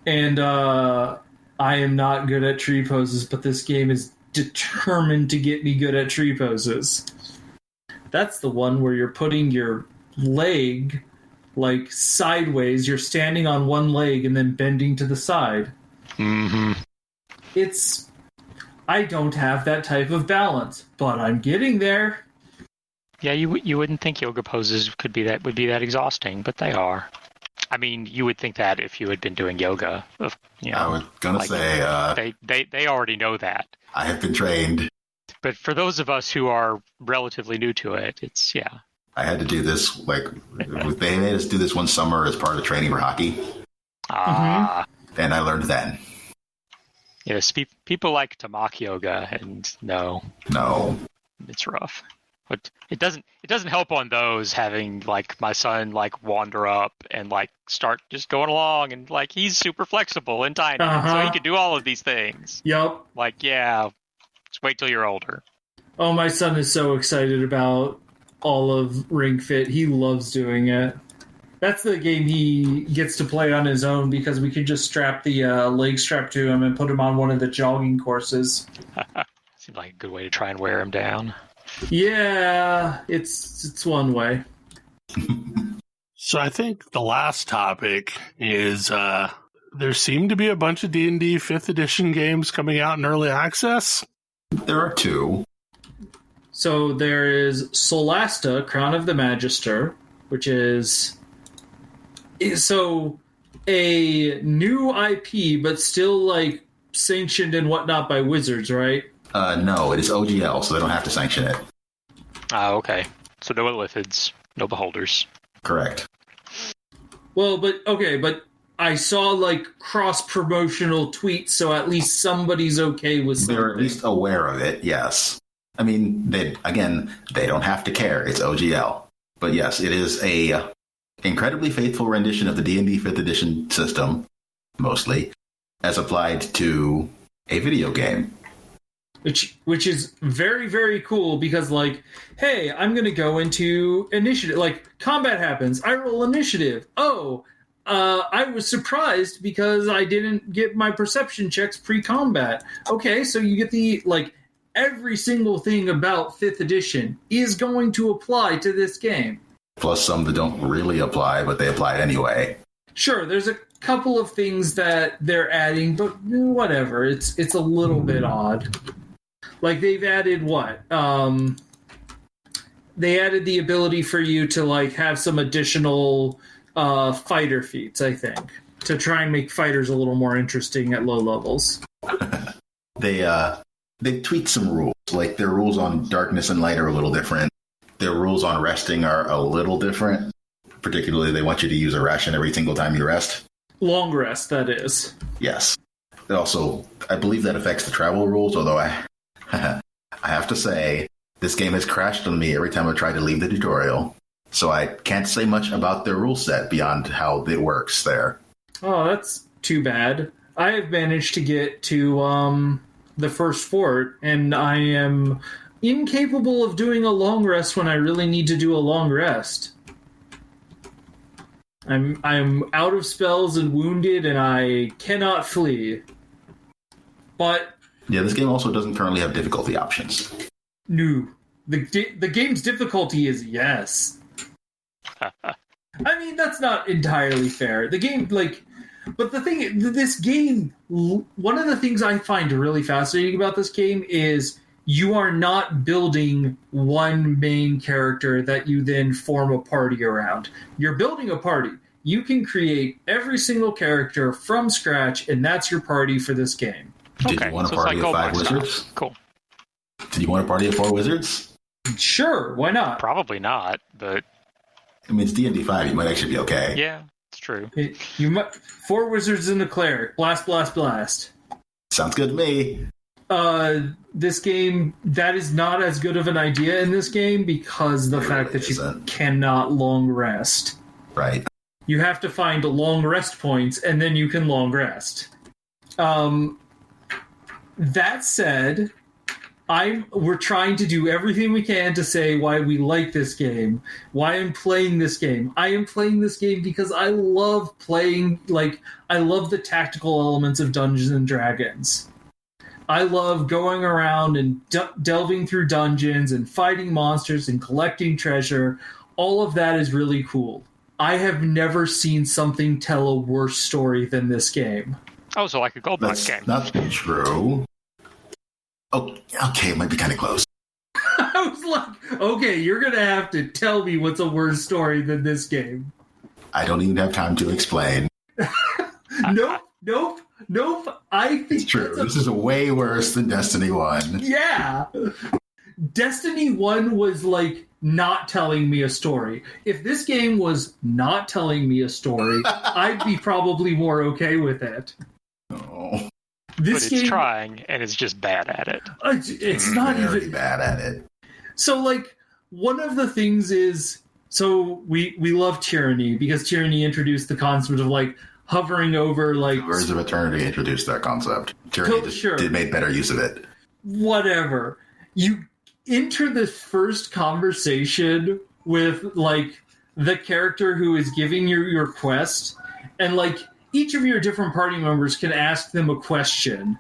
S3: And I am not good at tree poses, but this game is determined to get me good at tree poses. That's the one where you're putting your leg like sideways. You're standing on one leg and then bending to the side.
S4: Mm-hmm.
S3: I don't have that type of balance, but I'm getting there.
S4: Yeah, you wouldn't think yoga poses would be that exhausting, but they are. I mean, you would think that if you had been doing yoga.
S2: I was gonna say
S4: they already know that.
S2: I have been trained.
S4: But for those of us who are relatively new to it, it's
S2: I had to do this, they made us do this one summer as part of training for hockey. And I learned then.
S4: Yes, people like to mock yoga, and no, it's rough. But it doesn't help on those having like my son like wander up and like start just going along, and like he's super flexible and tiny, so he can do all of these things.
S3: Yep.
S4: Like, yeah, just wait till you're older.
S3: Oh, my son is so excited about all of Ring Fit. He loves doing it. That's the game he gets to play on his own because we can just strap the leg strap to him and put him on one of the jogging courses.
S4: Seems like a good way to try and wear him down.
S3: Yeah, it's one way.
S1: So I think the last topic is there seem to be a bunch of D&D 5th edition games coming out in early access.
S2: There are 2.
S3: So there is Solasta, Crown of the Magister, which is a new IP, but still like sanctioned and whatnot by Wizards, right?
S2: No, it is OGL, so they don't have to sanction it.
S4: Okay. So no illithids, no beholders.
S2: Correct.
S3: Well, but I saw like cross-promotional tweets, so at least somebody's okay with something.
S2: They're at least aware of it, yes. I mean, they don't have to care. It's OGL. But yes, it is a incredibly faithful rendition of the D&D 5th edition system, mostly, as applied to a video game.
S3: Which is very, very cool because, like, hey, I'm going to go into initiative. Like, combat happens. I roll initiative. Oh, I was surprised because I didn't get my perception checks pre-combat. Okay, so you get the, like, every single thing about 5th edition is going to apply to this game.
S2: Plus some that don't really apply, but they apply anyway.
S3: Sure, there's a couple of things that they're adding, but whatever. It's a little bit odd. Like, they've added what? They added the ability for you to, like, have some additional fighter feats, I think, to try and make fighters a little more interesting at low levels.
S2: They tweaked some rules. Like, their rules on darkness and light are a little different. Their rules on resting are a little different. Particularly, they want you to use a ration every single time you rest.
S3: Long rest, that is.
S2: Yes. Also, I believe that affects the travel rules, although I have to say, this game has crashed on me every time I try to leave the tutorial. So I can't say much about their rule set beyond how it works there.
S3: Oh, that's too bad. I have managed to get to the first fort, and I am incapable of doing a long rest when I really need to do a long rest. I'm out of spells and wounded, and I cannot flee. But
S2: yeah, this game also doesn't currently have difficulty options.
S3: No, the game's difficulty is yes. I mean, that's not entirely fair. The game, like, but the thing, this game, one of the things I find really fascinating about this game is you are not building one main character that you then form a party around. You're building a party. You can create every single character from scratch, and that's your party for this game.
S2: Did you want a party of 5 wizards?
S4: Cool.
S2: Did you want a party of 4 wizards?
S3: Sure, why not?
S4: Probably not, but
S2: I mean, it's D&D 5. You might actually be okay.
S4: Yeah, it's true.
S3: You might 4 wizards and a cleric. Blast, blast, blast.
S2: Sounds good to me.
S3: This game, that is not as good of an idea in this game because the fact that you cannot long rest.
S2: Right.
S3: You have to find long rest points, and then you can long rest. That said, we're trying to do everything we can to say why we like this game, why I'm playing this game. I am playing this game because I love playing, I love the tactical elements of Dungeons and Dragons. I love going around and delving through dungeons and fighting monsters and collecting treasure. All of that is really cool. I have never seen something tell a worse story than this game.
S4: Oh, so like a gold box game.
S2: That's not true. Oh, okay, it might be kind of close.
S3: I was like, okay, you're going to have to tell me what's a worse story than this game.
S2: I don't even have time to explain.
S3: Nope. I think
S2: it's true. This is way worse than Destiny 1.
S3: Yeah. Destiny 1 was like not telling me a story. If this game was not telling me a story, I'd be probably more okay with it.
S2: Oh.
S4: But it's trying, and it's just bad at it.
S3: It's not
S2: very
S3: even
S2: bad at it.
S3: So, like, one of the things is, so we love Tyranny, because Tyranny introduced the concept of, like, hovering over, like...
S2: Words of Eternity introduced that concept. Tyranny did make better use of it.
S3: Whatever. You enter the first conversation with, like, the character who is giving you your quest, and, like, each of your different party members can ask them a question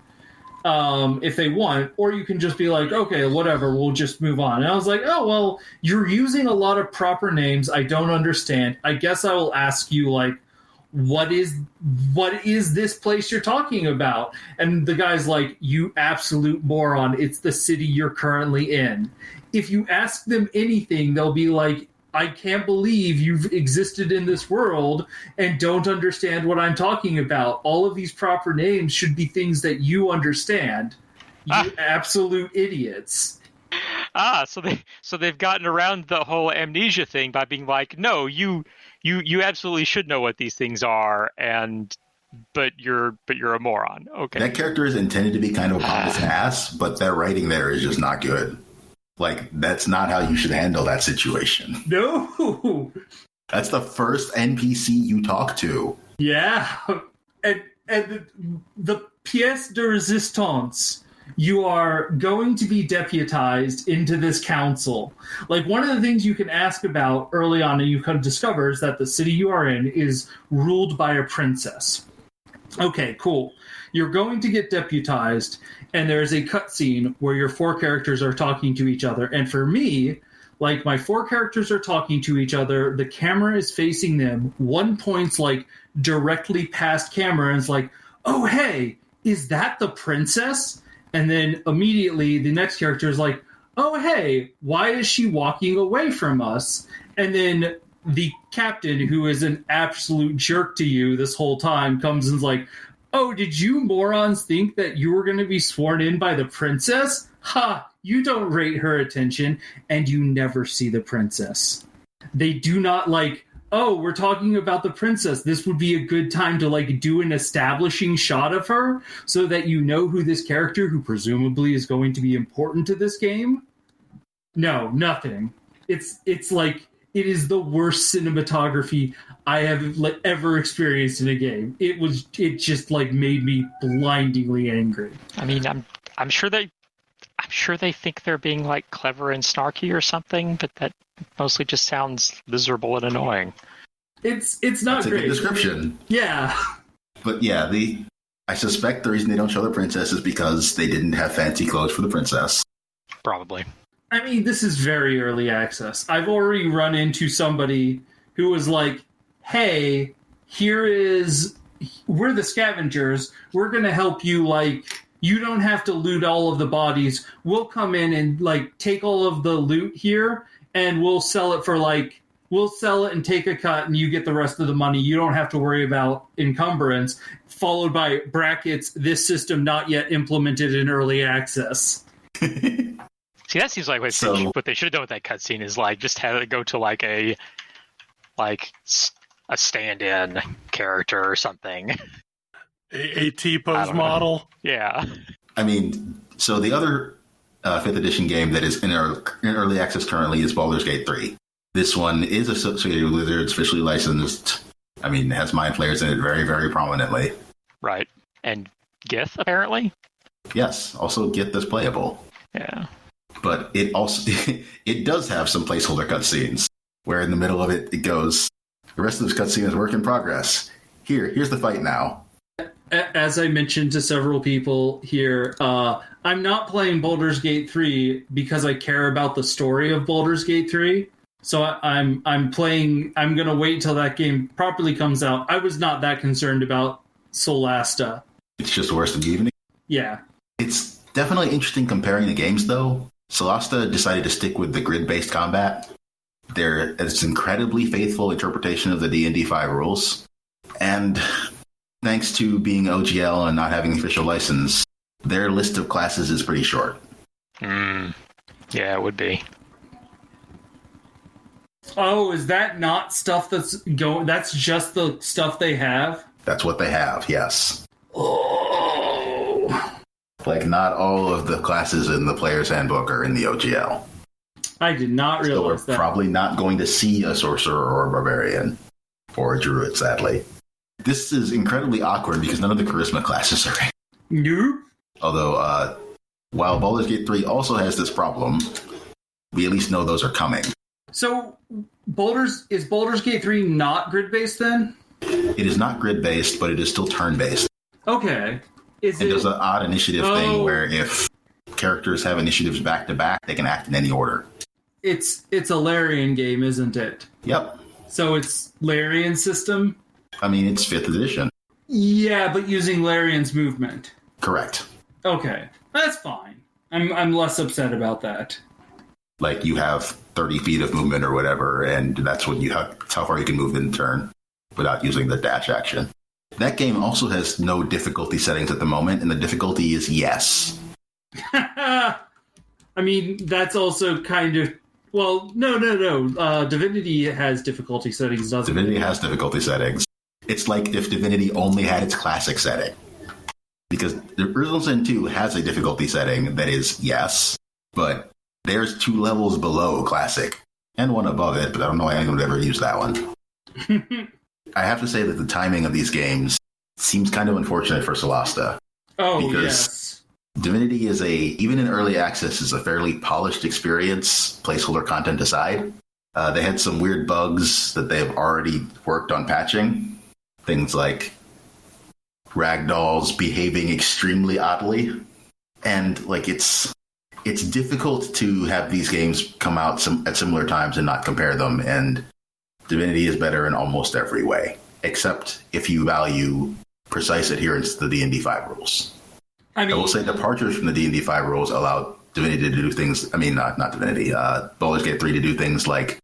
S3: if they want, or you can just be like, okay, whatever, we'll just move on. And I was like, oh, well, you're using a lot of proper names I don't understand. I guess I will ask you, like, what is this place you're talking about? And the guy's like, you absolute moron, it's the city you're currently in. If you ask them anything, they'll be like, I can't believe you've existed in this world and don't understand what I'm talking about. All of these proper names should be things that you understand. You absolute idiots.
S4: So they've gotten around the whole amnesia thing by being like, no, you absolutely should know what these things are, but you're a moron. Okay.
S2: That character is intended to be kind of a pompous ass, but their writing there is just not good. Like, that's not how you should handle that situation.
S3: No!
S2: That's the first NPC you talk to.
S3: Yeah. And the pièce de résistance, you are going to be deputized into this council. Like, one of the things you can ask about early on and you kind of discover is that the city you are in is ruled by a princess. Okay, cool. You're going to get deputized, and there's a cutscene where your four characters are talking to each other. And for me, like, my four characters are talking to each other, the camera is facing them, one points, like, directly past camera and is like, oh, hey, is that the princess? And then immediately the next character is like, oh, hey, why is she walking away from us? And then the captain, who is an absolute jerk to you this whole time, comes and is like, oh, did you morons think that you were going to be sworn in by the princess? Ha! You don't rate her attention, and you never see the princess. They do not, like, oh, we're talking about the princess. This would be a good time to, like, do an establishing shot of her so that you know who this character, who presumably is going to be important to this game. No, nothing. It's like, it is the worst cinematography I have ever experienced in a game. It just like made me blindingly angry.
S4: I mean, I'm sure they think they're being like clever and snarky or something, but that mostly just sounds miserable and annoying.
S3: It's not
S2: That's
S3: great.
S2: A good description.
S3: Yeah.
S2: But yeah, I suspect the reason they don't show the princess is because they didn't have fancy clothes for the princess.
S4: Probably.
S3: I mean, this is very early access. I've already run into somebody who was like, hey, we're the scavengers. We're going to help you, like, you don't have to loot all of the bodies. We'll come in and, like, take all of the loot here, and we'll sell it for, like, we'll sell it and take a cut, and you get the rest of the money. You don't have to worry about encumbrance, followed by brackets, this system not yet implemented in early access.
S4: See, that seems like what they should have done with that cutscene is, like, just have it go to, like, a stand-in character or something.
S1: A T-pose model?
S4: Yeah.
S2: I mean, so the other 5th edition game that is in early access currently is Baldur's Gate 3. This one is associated with Blizzard, it's officially licensed. I mean, it has mind flayers in it very, very prominently.
S4: Right. And Gith, apparently?
S2: Yes, also Gith is playable.
S4: Yeah.
S2: But it also it does have some placeholder cutscenes where in the middle of it, it goes, the rest of this cutscene is work in progress. Here's the fight now.
S3: As I mentioned to several people here, I'm not playing Baldur's Gate 3 because I care about the story of Baldur's Gate 3. So I'm playing. I'm gonna wait till that game properly comes out. I was not that concerned about Solasta.
S2: It's just worse than Evening.
S3: Yeah,
S2: it's definitely interesting comparing the games, though. Solasta decided to stick with the grid-based combat. It's incredibly faithful interpretation of the D&D 5 rules, and thanks to being OGL and not having official license, their list of classes is pretty short.
S4: Yeah, it would be.
S3: Oh, is that not stuff that's going? That's just the stuff they have?
S2: That's what they have, yes.
S3: Oh.
S2: Like, not all of the classes in the player's handbook are in the OGL.
S3: I did not realize
S2: so
S3: that.
S2: We're probably not going to see a sorcerer or a barbarian or a druid, sadly. This is incredibly awkward because none of the charisma classes are in.
S3: Nope.
S2: Although, while Baldur's Gate 3 also has this problem, we at least know those are coming.
S3: So, Baldur's Gate 3 not grid-based then?
S2: It is not grid-based, but it is still turn-based.
S3: Okay.
S2: It does an odd initiative thing where if characters have initiatives back-to-back, they can act in any order.
S3: It's a Larian game, isn't it?
S2: Yep.
S3: So it's Larian system?
S2: I mean, it's 5th edition.
S3: Yeah, but using Larian's movement.
S2: Correct.
S3: Okay. That's fine. I'm less upset about that.
S2: Like, you have 30 feet of movement or whatever, and that's what it's how far you can move in turn without using the dash action. That game also has no difficulty settings at the moment, and the difficulty is yes.
S3: I mean, that's also kind of... Well, no. Divinity has difficulty settings, doesn't it?
S2: Divinity has difficulty settings. It's like if Divinity only had its classic setting. Because the Original Sin 2 has a difficulty setting that is yes, but there's 2 levels below classic, and 1 above it, but I don't know why anyone would ever use that one. I have to say that the timing of these games seems kind of unfortunate for Solasta.
S3: Oh,
S2: because
S3: yes.
S2: Divinity even in early access, is a fairly polished experience, placeholder content aside. They had some weird bugs that they've already worked on patching. Things like ragdolls behaving extremely oddly. And like it's difficult to have these games come out at similar times and not compare them, and Divinity is better in almost every way, except if you value precise adherence to the D&D 5 rules. I will say departures from the D&D 5 rules allow Divinity to do things, not Divinity, Baldur's Gate 3 to do things like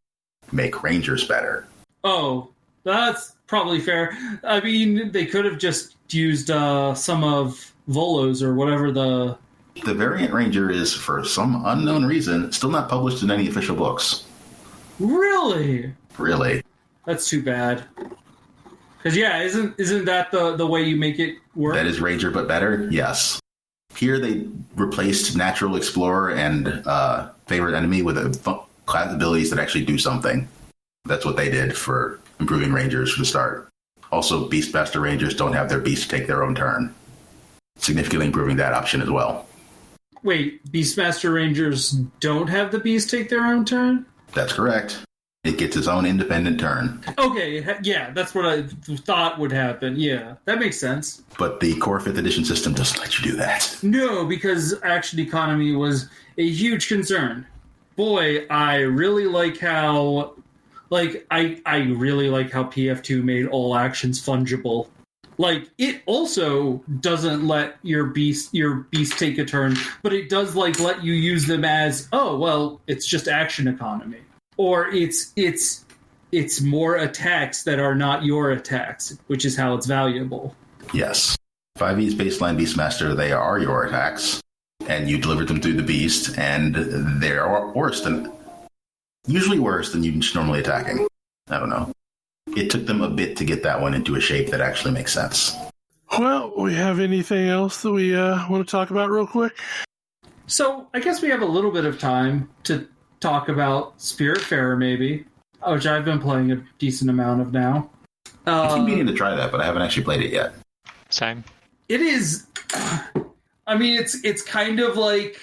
S2: make Rangers better.
S3: Oh, that's probably fair. I mean, they could have just used some of Volo's or whatever the...
S2: The variant Ranger is, for some unknown reason, still not published in any official books.
S3: Really?
S2: Really.
S3: That's too bad. Because, yeah, isn't that the way you make it work?
S2: That is Ranger, but better? Yes. Here they replaced Natural Explorer and Favorite Enemy with class abilities that actually do something. That's what they did for improving Rangers from the start. Also, Beastmaster Rangers don't have their beast take their own turn. Significantly improving that option as well.
S3: Wait, Beastmaster Rangers don't have the beast take their own turn?
S2: That's correct. It gets its own independent turn.
S3: Okay, yeah, that's what I thought would happen. Yeah, that makes sense.
S2: But the core 5th edition system doesn't let you do that.
S3: No, because action economy was a huge concern. Boy, I really like how... I really like how PF2 made all actions fungible. Like, it also doesn't let your beast take a turn, but it does, let you use them as, it's just action economy. Or it's more attacks that are not your attacks, which is how it's valuable.
S2: Yes. 5e's baseline Beastmaster, they are your attacks, and you deliver them through the beast, and they are usually worse than you normally attacking. I don't know. It took them a bit to get that one into a shape that actually makes sense.
S1: Well, we have anything else that we want to talk about real quick?
S3: So, I guess we have a little bit of time to talk about Spiritfarer, maybe, which I've been playing a decent amount of now.
S2: I keep meaning to try that, but I haven't actually played it yet.
S4: Same.
S3: It is... I mean, it's kind of like...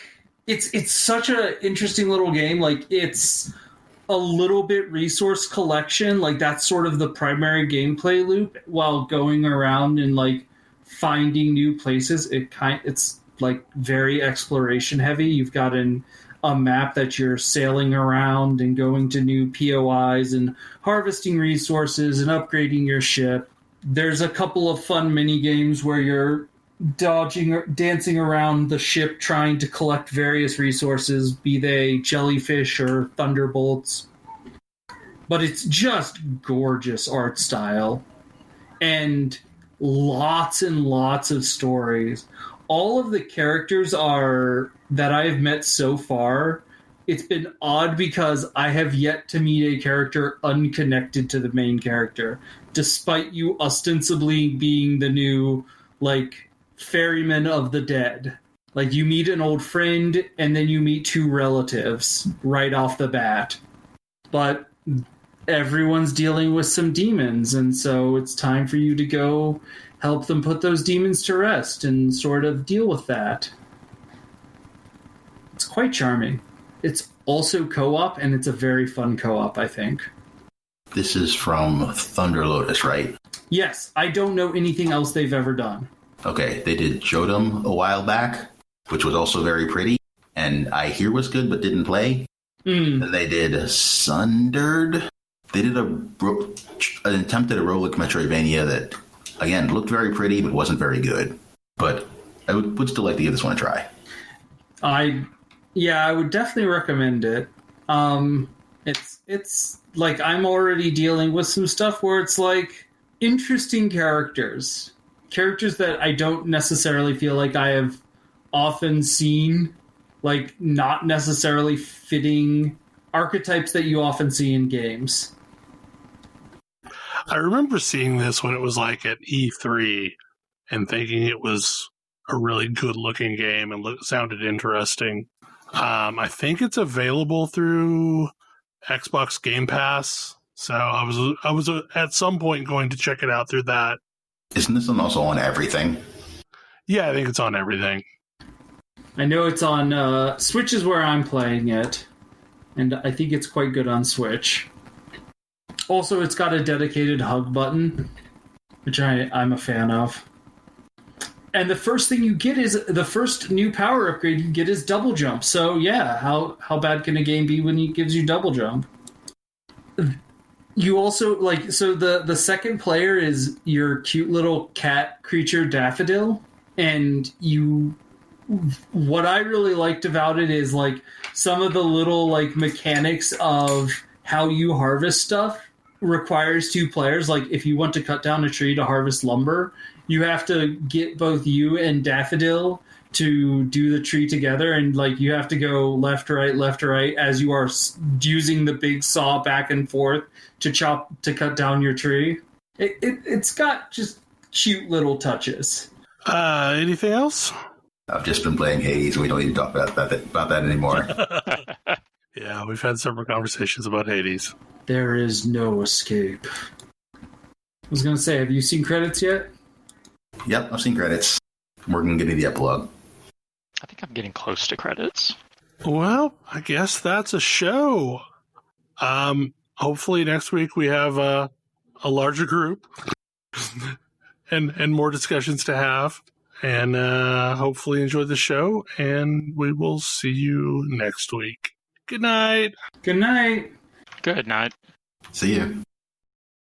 S3: It's such an interesting little game. Like, it's a little bit resource collection. Like, that's sort of the primary gameplay loop while going around and, finding new places. It's, very exploration heavy. You've got an a map that you're sailing around and going to new POIs and harvesting resources and upgrading your ship. There's a couple of fun mini games where you're dancing around the ship trying to collect various resources, be they jellyfish or thunderbolts. But it's just gorgeous art style and lots of stories. All of the characters that I've met so far, it's been odd because I have yet to meet a character unconnected to the main character, despite you ostensibly being the new, like, ferryman of the dead. Like, you meet an old friend and then you meet two relatives right off the bat. But everyone's dealing with some demons, and so it's time for you to go help them put those demons to rest and sort of deal with that. It's quite charming. It's also co-op, and it's a very fun co-op, I think.
S2: This is from Thunder Lotus, right?
S3: Yes, I don't know anything else they've ever done.
S2: Okay, they did Jodam a while back, which was also very pretty, and I hear was good but didn't play. And they did Sundered. They did an attempt at a roguelike Metroidvania that, again, looked very pretty but wasn't very good. But I would still like to give this one a try. I
S3: would definitely recommend it. It's like I'm already dealing with some stuff where it's like interesting characters that I don't necessarily feel like I have often seen, like not necessarily fitting archetypes that you often see in games.
S1: I remember seeing this when it was like at E3 and thinking it was a really good looking game and sounded interesting. I think it's available through Xbox Game Pass, so I was at some point going to check it out through that.
S2: Isn't this one also on everything?
S1: Yeah, I think it's on everything.
S3: I know it's on Switch is where I'm playing it, and I think it's quite good on Switch. Also, it's got a dedicated hug button, which I'm a fan of. And the first thing you get is the first new power upgrade you get is double jump. So yeah, how bad can a game be when it gives you double jump? You also the second player is your cute little cat creature Daffodil, and what I really liked about it is like some of the little like mechanics of how you harvest stuff requires two players. Like if you want to cut down a tree to harvest lumber, you have to get both you and Daffodil to do the tree together, and like you have to go left to right as you are using the big saw back and forth to cut down your tree. It's got just cute little touches.
S1: Anything else?
S2: I've just been playing Hades. We don't need to talk about that anymore.
S1: Yeah, we've had several conversations about Hades.
S3: There is no escape. I was going to say, have you seen credits yet?
S2: Yep, I've seen credits. We're going to get to the epilogue.
S4: I think I'm getting close to credits.
S1: Well, I guess that's a show. Hopefully next week we have a larger group and more discussions to have. And hopefully enjoy the show. And we will see you next week. Good night.
S3: Good night.
S4: Good night.
S2: See you.